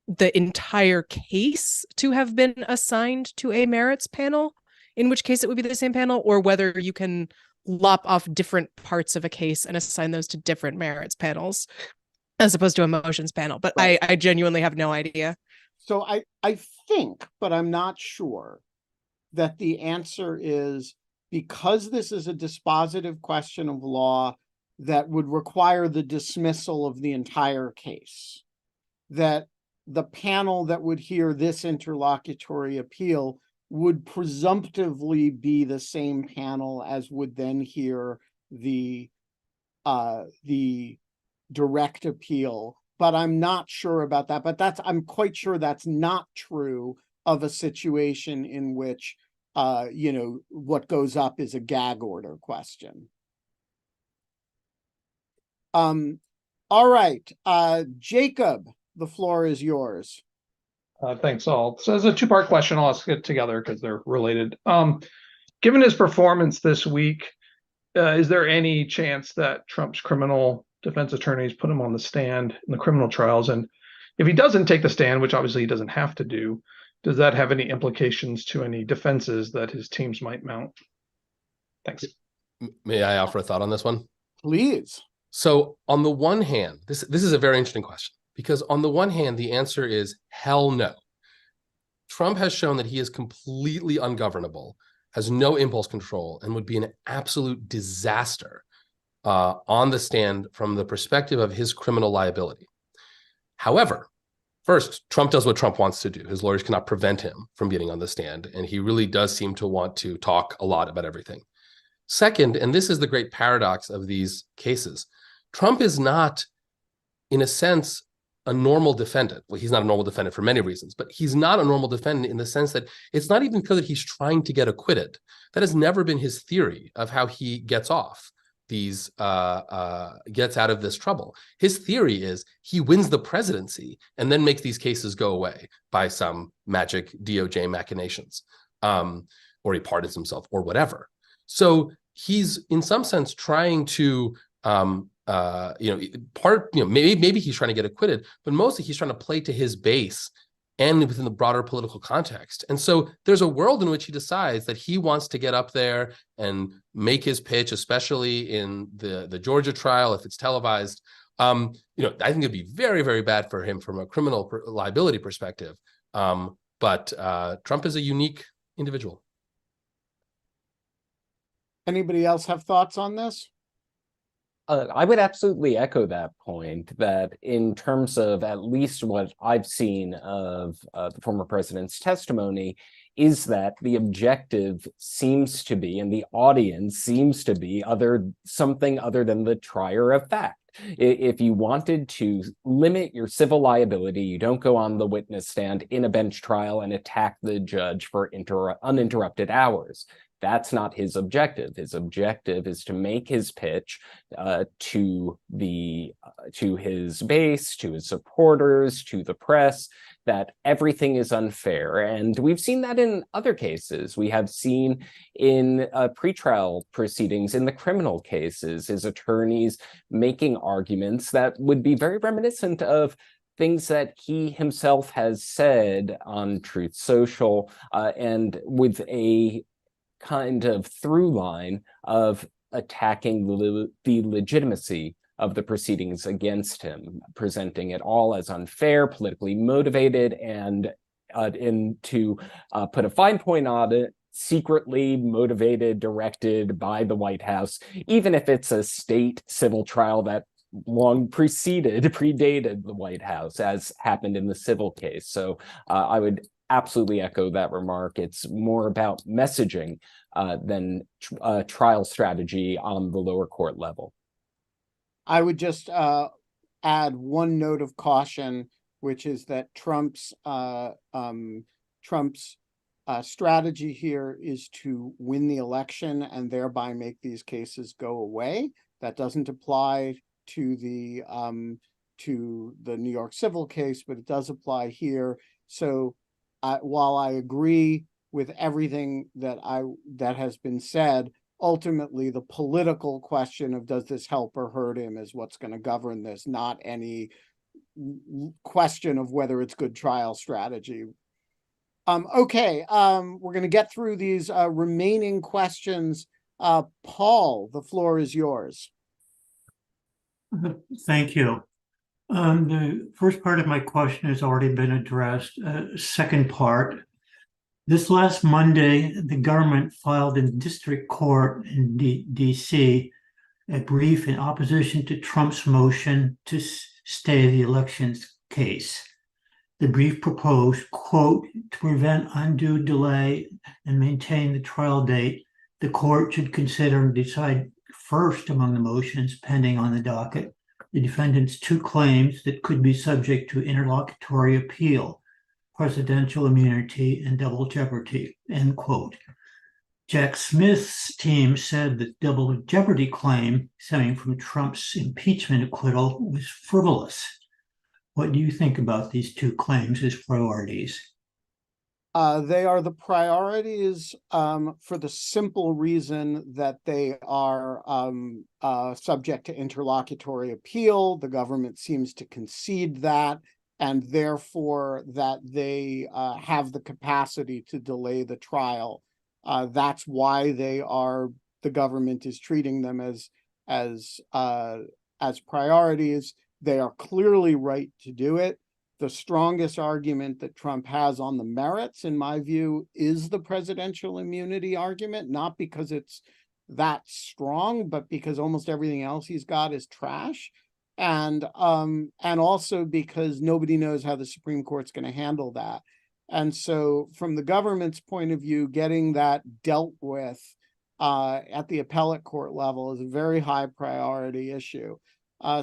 the entire case to have been assigned to a merits panel, in which case it would be the same panel, or whether you can lop off different parts of a case and assign those to different merits panels as opposed to a motions panel. But Right. I genuinely have no idea. So I think, but I'm not sure, that the answer is because this is a dispositive question of law that would require the dismissal of the entire case, that the panel that would hear this interlocutory appeal would presumptively be the same panel as would then hear the direct appeal. But I'm not sure about that. But I'm quite sure that's not true of a situation in which what goes up is a gag order question. All right, Jacob, the floor is yours. Thanks, all. So as a two-part question, I'll ask it together because they're related. Given his performance this week, is there any chance that Trump's criminal defense attorneys put him on the stand in the criminal trials? And if he doesn't take the stand, which obviously he doesn't have to do, does that have any implications to any defenses that his teams might mount? Thanks. May I offer a thought on this one? Please. So on the one hand, this is a very interesting question, because on the one hand, the answer is hell no. Trump has shown that he is completely ungovernable, has no impulse control, and would be an absolute disaster on the stand from the perspective of his criminal liability. However, first, Trump does what Trump wants to do. His lawyers cannot prevent him from getting on the stand, and he really does seem to want to talk a lot about everything. Second, and this is the great paradox of these cases, Trump is not, in a sense, a normal defendant. Well, he's not a normal defendant for many reasons, but he's not a normal defendant in the sense that it's not even clear that he's trying to get acquitted. That has never been his theory of how he gets off these, gets out of this trouble. His theory is he wins the presidency and then makes these cases go away by some magic DOJ machinations, or he pardons himself or whatever. So he's in some sense trying to, maybe he's trying to get acquitted, but mostly he's trying to play to his base and within the broader political context. And so there's a world in which he decides that he wants to get up there and make his pitch, especially in the Georgia trial, if it's televised. I think it'd be very, very bad for him from a criminal liability perspective. But Trump is a unique individual. Anybody else have thoughts on this? I would absolutely echo that point, that in terms of at least what I've seen of the former president's testimony, is that the objective seems to be, and the audience seems to be, something other than the trier of fact. If you wanted to limit your civil liability, you don't go on the witness stand in a bench trial and attack the judge for uninterrupted hours. That's not his objective. His objective is to make his pitch to his base, to his supporters, to the press, that everything is unfair. And we've seen that in other cases. We have seen in pretrial proceedings, in the criminal cases, his attorneys making arguments that would be very reminiscent of things that he himself has said on Truth Social, and with a kind of through line of attacking the legitimacy of the proceedings against him, presenting it all as unfair, politically motivated, and to put a fine point on it, secretly motivated, directed by the White House, even if it's a state civil trial that long predated the White House, as happened in the civil case. So I would absolutely echo that remark. It's more about messaging than trial strategy on the lower court level. I would just add one note of caution, which is that Trump's strategy here is to win the election and thereby make these cases go away. That doesn't apply to the New York civil case, but it does apply here. So while I agree with everything that has been said, ultimately the political question of does this help or hurt him is what's going to govern this, not any question of whether it's good trial strategy. Okay, we're going to get through these remaining questions. Paul, the floor is yours. Thank you. The first part of my question has already been addressed. Second part, this last Monday, the government filed in district court in DC a brief in opposition to Trump's motion to stay the elections case. The brief proposed, quote, to prevent undue delay and maintain the trial date, the court should consider and decide first among the motions pending on the docket the defendant's two claims that could be subject to interlocutory appeal, presidential immunity and double jeopardy, end quote. Jack Smith's team said that double jeopardy claim stemming from Trump's impeachment acquittal was frivolous. What do you think about these two claims as priorities? They are the priorities for the simple reason that they are subject to interlocutory appeal. The government seems to concede that, and therefore that they have the capacity to delay the trial. That's why the government is treating them as priorities. They are clearly right to do it. The strongest argument that Trump has on the merits, in my view, is the presidential immunity argument, not because it's that strong, but because almost everything else he's got is trash. And also because nobody knows how the Supreme Court's going to handle that. And so from the government's point of view, getting that dealt with at the appellate court level is a very high priority issue.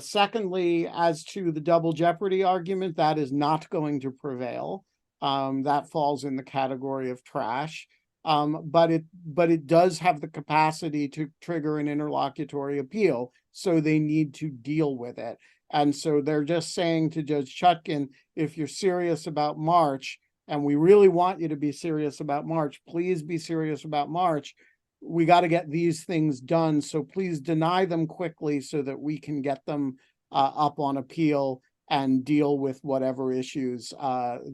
Secondly, as to the double jeopardy argument, that is not going to prevail. That falls in the category of trash. But it does have the capacity to trigger an interlocutory appeal, so they need to deal with it. And so they're just saying to Judge Chutkan, if you're serious about March, and we really want you to be serious about March, please be serious about March. We got to get these things done, so please deny them quickly so that we can get them up on appeal and deal with whatever issues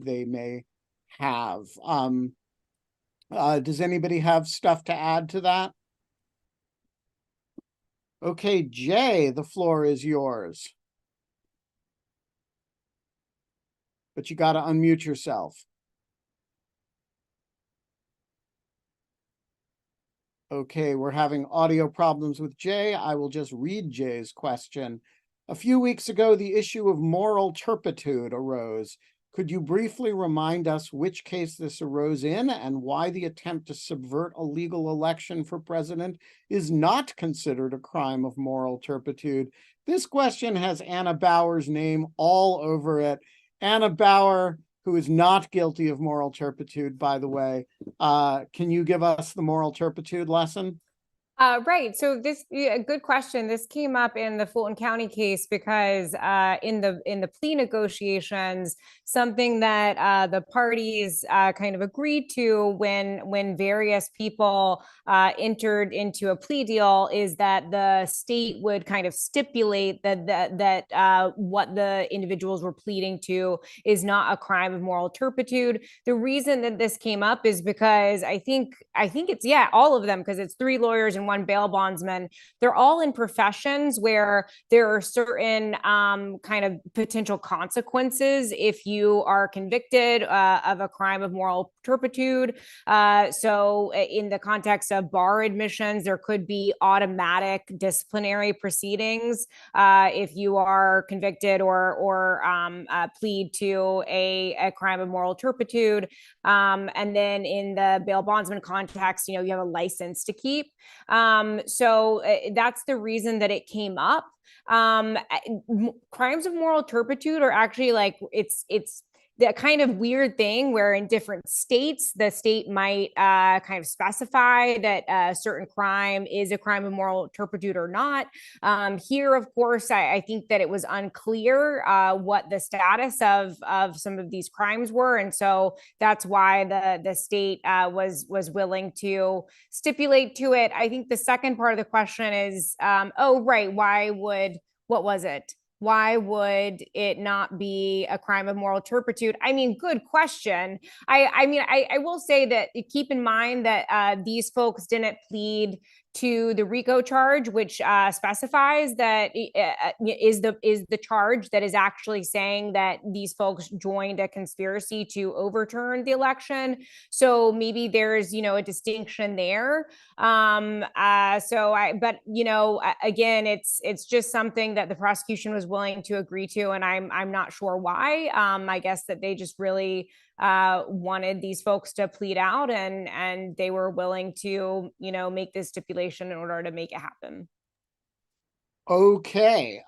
they may have. Does anybody have stuff to add to that? Okay, Jay, the floor is yours. But you got to unmute yourself. Okay, we're having audio problems with Jay. I will just read Jay's question. A few weeks ago, the issue of moral turpitude arose. Could you briefly remind us which case this arose in and why the attempt to subvert a legal election for president is not considered a crime of moral turpitude? This question has Anna Bauer's name all over it. Anna Bauer, who is not guilty of moral turpitude, by the way. Can you give us the moral turpitude lesson? Right. So good question. This came up in the Fulton County case because in the plea negotiations, something that the parties kind of agreed to when various people entered into a plea deal is that the state would kind of stipulate that what the individuals were pleading to is not a crime of moral turpitude. The reason that this came up is because I think it's all of them, because it's 3 lawyers and 1 bail bondsman. They're all in professions where there are certain kind of potential consequences if you are convicted of a crime of moral turpitude. So in the context of bar admissions, there could be automatic disciplinary proceedings if you are convicted or plead to a crime of moral turpitude. And then in the bail bondsman context, you have a license to keep. So that's the reason that it came up. Crimes of moral turpitude are actually like, it's the kind of weird thing where in different states, the state might kind of specify that a certain crime is a crime of moral turpitude or not. Here, of course, I think that it was unclear what the status of some of these crimes were. And so that's why the state was willing to stipulate to it. I think the second part of the question is, what was it? Why would it not be a crime of moral turpitude? I mean, good question. I will say that keep in mind that these folks didn't plead to the RICO charge, which specifies that is the charge that is actually saying that these folks joined a conspiracy to overturn the election. So maybe there's a distinction there. Again, it's just something that the prosecution was willing to agree to, and I'm not sure why. I guess that they just really wanted these folks to plead out, and they were willing to make this stipulation in order to make it happen. Okay.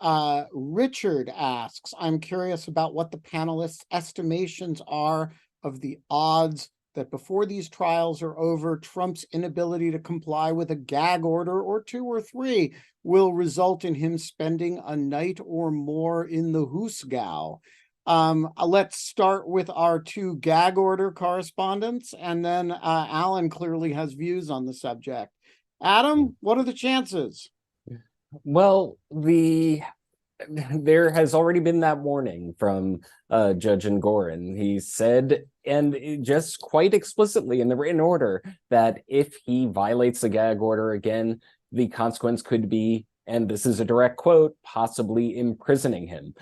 Richard asks, I'm curious about what the panelists' estimations are of the odds that before these trials are over, Trump's inability to comply with a gag order or 2 or 3 will result in him spending a night or more in the Husgau. Let's start with our 2 gag order correspondents, and then Alan clearly has views on the subject. Adam, what are the chances? Well, there has already been that warning from Judge Engoron. He said, and just quite explicitly in the written order, that if he violates the gag order again, the consequence could be, and this is a direct quote, possibly imprisoning him.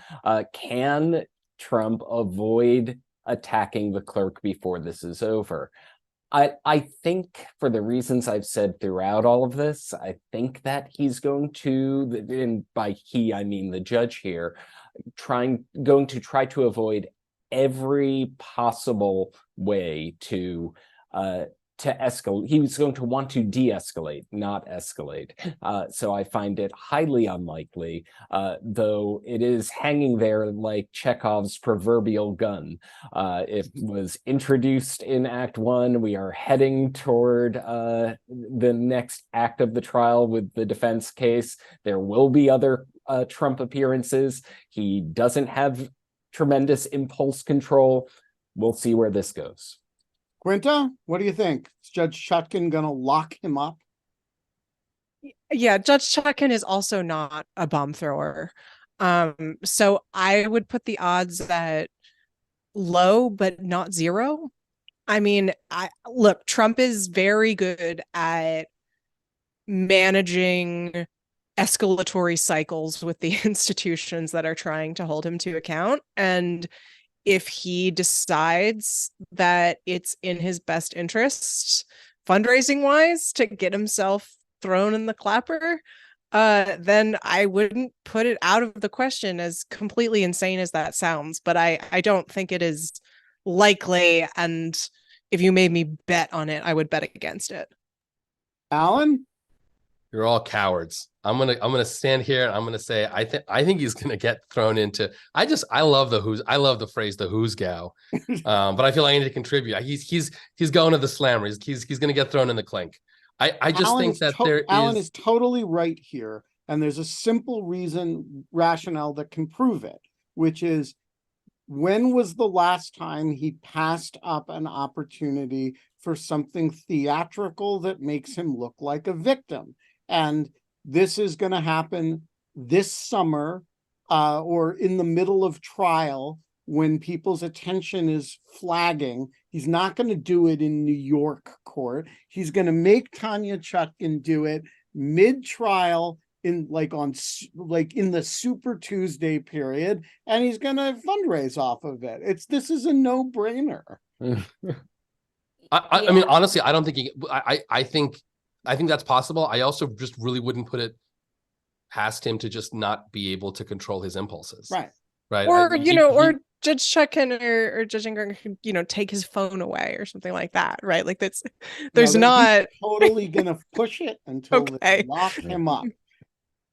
Can Trump avoid attacking the clerk before this is over? I think, for the reasons I've said throughout all of this, I think that he's going to, and by he I mean the judge here, going to try to avoid every possible way to escalate. He was going to want to de-escalate, not escalate. So I find it highly unlikely, though it is hanging there like Chekhov's proverbial gun. It was introduced in Act 1. We are heading toward the next act of the trial with the defense case. There will be other Trump appearances. He doesn't have tremendous impulse control. We'll see where this goes. Quinta, what do you think? Is Judge Chutkan going to lock him up? Yeah, Judge Chutkan is also not a bomb thrower. So I would put the odds at low, but not 0. I mean, look, Trump is very good at managing escalatory cycles with the institutions that are trying to hold him to account. And if he decides that it's in his best interest, fundraising wise, to get himself thrown in the clapper, then I wouldn't put it out of the question, as completely insane as that sounds. But I don't think it is likely. And if you made me bet on it, I would bet against it. Alan? You're all cowards. I'm gonna stand here and I'm gonna say I think he's gonna get thrown into. I love the phrase the Husgau, but I feel like I need to contribute. He's going to the slammer. He's gonna get thrown in the clink. I just Alan think that Alan is totally right here, and there's a simple rationale that can prove it, which is, when was the last time he passed up an opportunity for something theatrical that makes him look like a victim? And this is going to happen this summer or in the middle of trial, when people's attention is flagging. He's not going to do it in New York court. He's going to make Tanya Chutkan do it mid-trial in the Super Tuesday period, and he's going to fundraise off of it. This is a no-brainer. I mean, honestly, I don't think I think that's possible. I also just really wouldn't put it past him to just not be able to control his impulses. Right. Right. Or, or Judge Chuck can or Judge Ingram can, take his phone away or something like that, right? Like that's there's not totally gonna push it until they lock him up.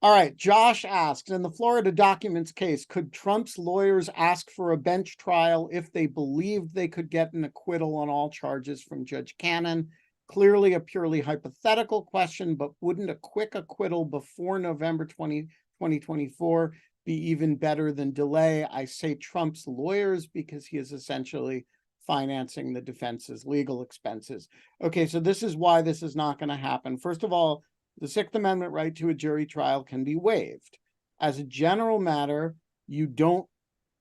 All right, Josh asks, in the Florida documents case, could Trump's lawyers ask for a bench trial if they believed they could get an acquittal on all charges from Judge Cannon? Clearly a purely hypothetical question, but wouldn't a quick acquittal before November 2024 be even better than delay? I say Trump's lawyers because he is essentially financing the defense's legal expenses. Okay, so this is why this is not going to happen. First of all, the Sixth Amendment right to a jury trial can be waived. As a general matter, you don't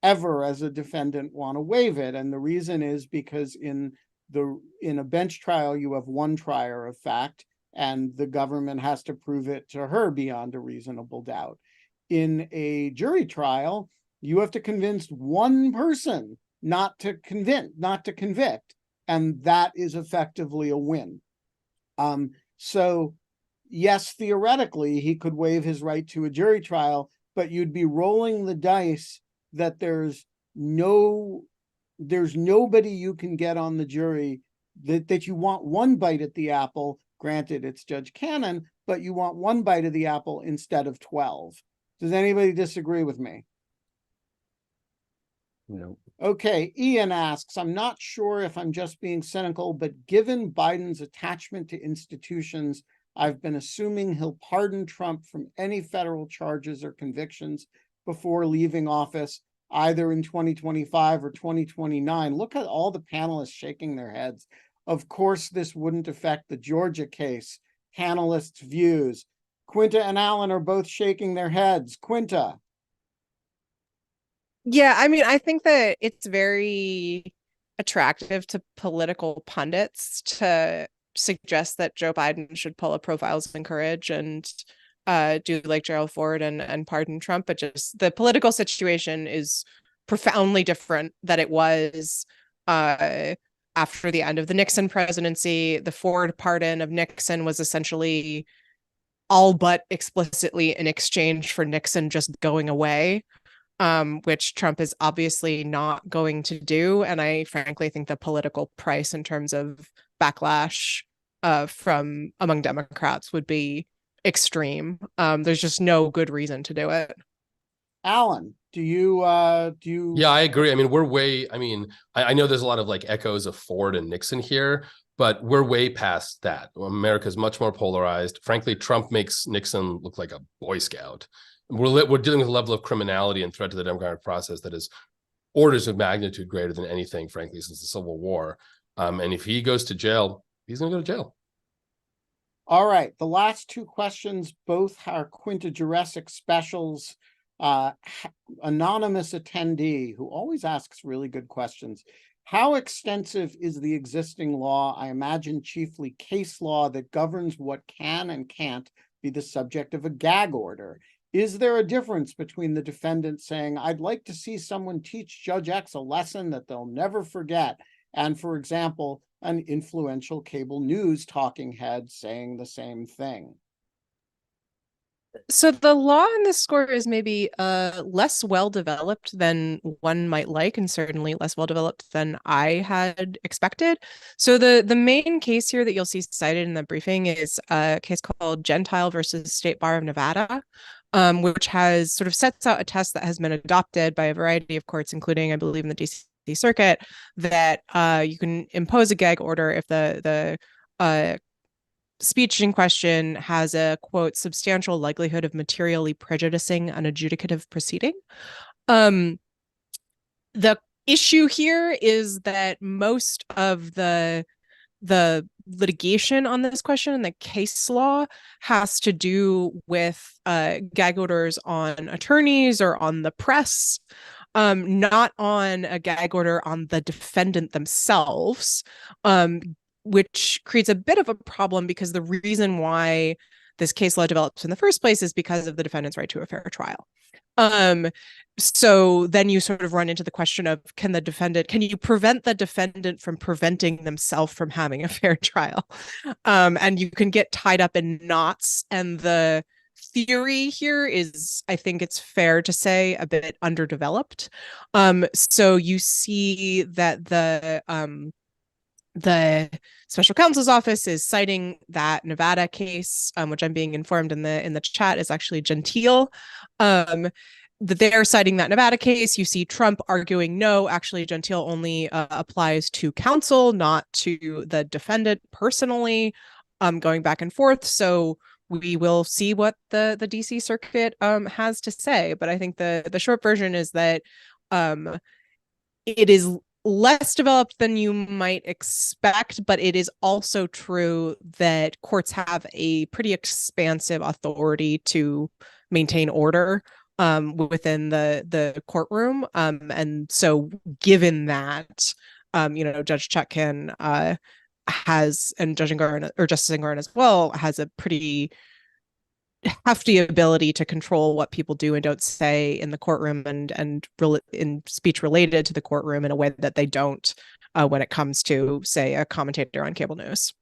ever, as a defendant, want to waive it. And the reason is because in a bench trial, you have one trier of fact, and the government has to prove it to her beyond a reasonable doubt. In a jury trial, you have to convince one person not to convict, and that is effectively a win. So yes, theoretically, he could waive his right to a jury trial, but you'd be rolling the dice that there's nobody you can get on the jury that you want one bite at the apple. Granted, it's Judge Cannon, but you want one bite of the apple instead of 12. Does anybody disagree with me? No. Okay, Ian asks, I'm not sure if I'm just being cynical, but given Biden's attachment to institutions, I've been assuming he'll pardon Trump from any federal charges or convictions before leaving office, either in 2025 or 2029. Look at all the panelists shaking their heads. Of course, this wouldn't affect the Georgia case. Panelists' views. Quinta and Alan are both shaking their heads. Quinta. Yeah, I mean, I think that it's very attractive to political pundits to suggest that Joe Biden should pull a Profiles in Courage and do like Gerald Ford and pardon Trump, but just the political situation is profoundly different than it was after the end of the Nixon presidency. The Ford pardon of Nixon was essentially all but explicitly in exchange for Nixon just going away, which Trump is obviously not going to do. And I frankly think the political price in terms of backlash from among Democrats would be extreme. There's just no good reason to do it. Alan, do you Yeah, I agree. I mean, I know there's a lot of like echoes of Ford and Nixon here, but we're way past that. America's much more polarized. Frankly, Trump makes Nixon look like a Boy Scout. We're dealing with a level of criminality and threat to the democratic process that is orders of magnitude greater than anything, frankly, since the Civil War. And if he goes to jail, he's going to go to jail. All right. The last two questions, both are Quinta Jurecic specials. Anonymous attendee who always asks really good questions. How extensive is the existing law, I imagine chiefly case law, that governs what can and can't be the subject of a gag order? Is there a difference between the defendant saying, I'd like to see someone teach Judge X a lesson that they'll never forget, and, for example, an influential cable news talking head saying the same thing? So the law in this score is maybe less well developed than one might like, and certainly less well developed than I had expected. So the main case here that you'll see cited in the briefing is a case called Gentile versus State Bar of Nevada, which has sort of sets out a test that has been adopted by a variety of courts, including, I believe, in the DC Circuit, that you can impose a gag order if the speech in question has a, quote, substantial likelihood of materially prejudicing an adjudicative proceeding. The issue here is that most of the litigation on this question and the case law has to do with gag orders on attorneys or on the press, not on a gag order on the defendant themselves, which creates a bit of a problem because the reason why this case law develops in the first place is because of the defendant's right to a fair trial. So then you sort of run into the question of, can you prevent the defendant from preventing themselves from having a fair trial? And you can get tied up in knots. And the theory here is, I think it's fair to say, a bit underdeveloped. So you see that the special counsel's office is citing that Nevada case, which I'm being informed in the chat is actually Gentile. That they're citing that Nevada case. You see Trump arguing, no, actually Gentile only applies to counsel, not to the defendant personally, going back and forth. So we will see what the DC Circuit has to say. But I think the short version is that it is less developed than you might expect, but it is also true that courts have a pretty expansive authority to maintain order within the courtroom. And so given that, Judge Chutkan has, and Justice Engoron as well, has a pretty hefty ability to control what people do and don't say in the courtroom and in speech related to the courtroom in a way that they don't when it comes to, say, a commentator on cable news.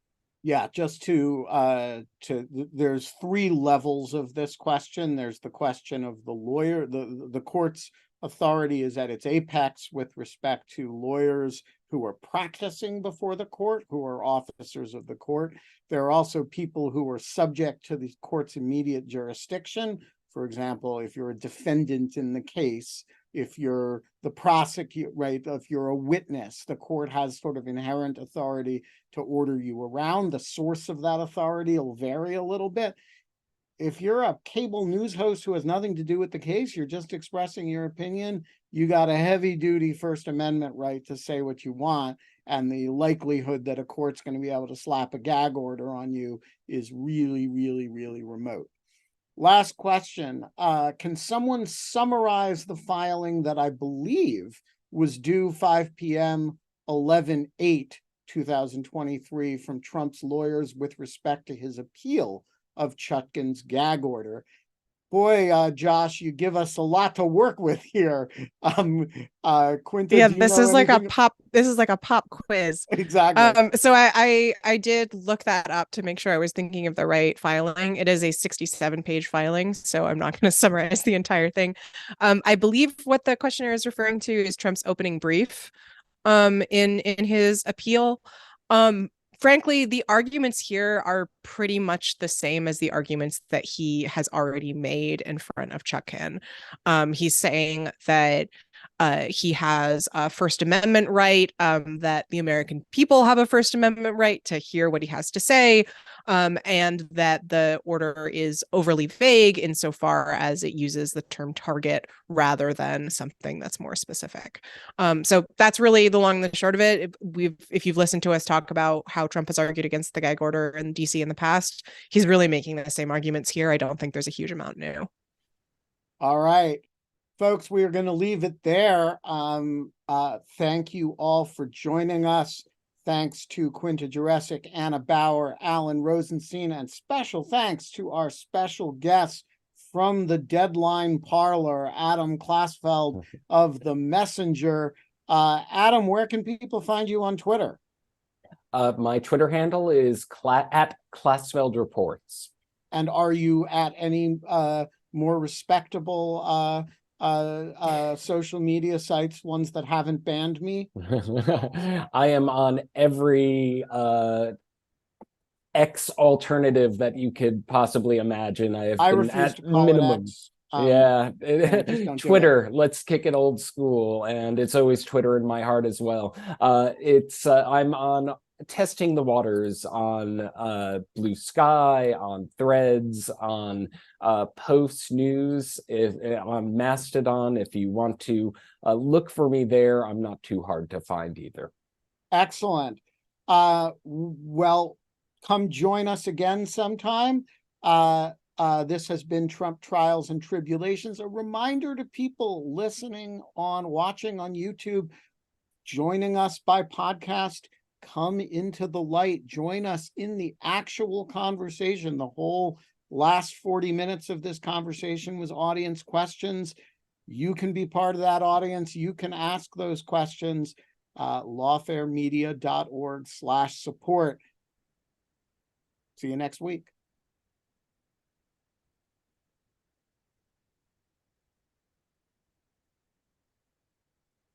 Yeah, just there's three levels of this question. There's the question of the lawyer. The court's authority is at its apex with respect to lawyers who are practicing before the court, who are officers of the court. There are also people who are subject to the court's immediate jurisdiction. For example, if you're a defendant in the case, if you're the prosecutor, right, if you're a witness, the court has sort of inherent authority to order you around. The source of that authority will vary a little bit. If you're a cable news host who has nothing to do with the case, you're just expressing your opinion, you got a heavy duty First Amendment right to say what you want. And the likelihood that a court's going to be able to slap a gag order on you is really, really, really remote. Last question. Can someone summarize the filing that I believe was due 5 p.m. 11/8/2023 from Trump's lawyers with respect to his appeal of Chutkan's gag order? Boy, Josh, you give us a lot to work with here. Quinta, yeah, this is like a pop quiz. Exactly. So I did look that up to make sure I was thinking of the right filing. It is a 67-page filing, so I'm not going to summarize the entire thing. I believe what the questioner is referring to is Trump's opening brief in his appeal. Frankly, the arguments here are pretty much the same as the arguments that he has already made in front of Chutkan. He's saying that he has a First Amendment right, that the American people have a First Amendment right to hear what he has to say, and that the order is overly vague insofar as it uses the term target rather than something that's more specific. So that's really the long and the short of it. If you've listened to us talk about how Trump has argued against the gag order in DC in the past, he's really making the same arguments here. I don't think there's a huge amount new. All right. Folks, we are going to leave it there. Thank you all for joining us. Thanks to Quinta Jurecic, Anna Bauer, Alan Rozenshtein, and special thanks to our special guest from the Deadline Parlor, Adam Klasfeld of The Messenger. Adam, where can people find you on Twitter? My Twitter handle is at Klasfeld Reports. And are you at any more respectable social media sites, ones that haven't banned me? I am on every X alternative that you could possibly imagine. I been at minimum. Yeah, Twitter. Let's kick it old school, and it's always Twitter in my heart as well. I'm on testing the waters on Blue Sky, on Threads, on Post News, on Mastodon. If you want to look for me there, I'm not too hard to find either. Excellent. Well, come join us again sometime. This has been Trump Trials and Tribulations. A reminder to people listening watching on YouTube, joining us by podcast, come into the light, join us in the actual conversation. The whole last 40 minutes of this conversation was audience questions. You can be part of that audience. You can ask those questions. Lawfaremedia.org/support. See you next week.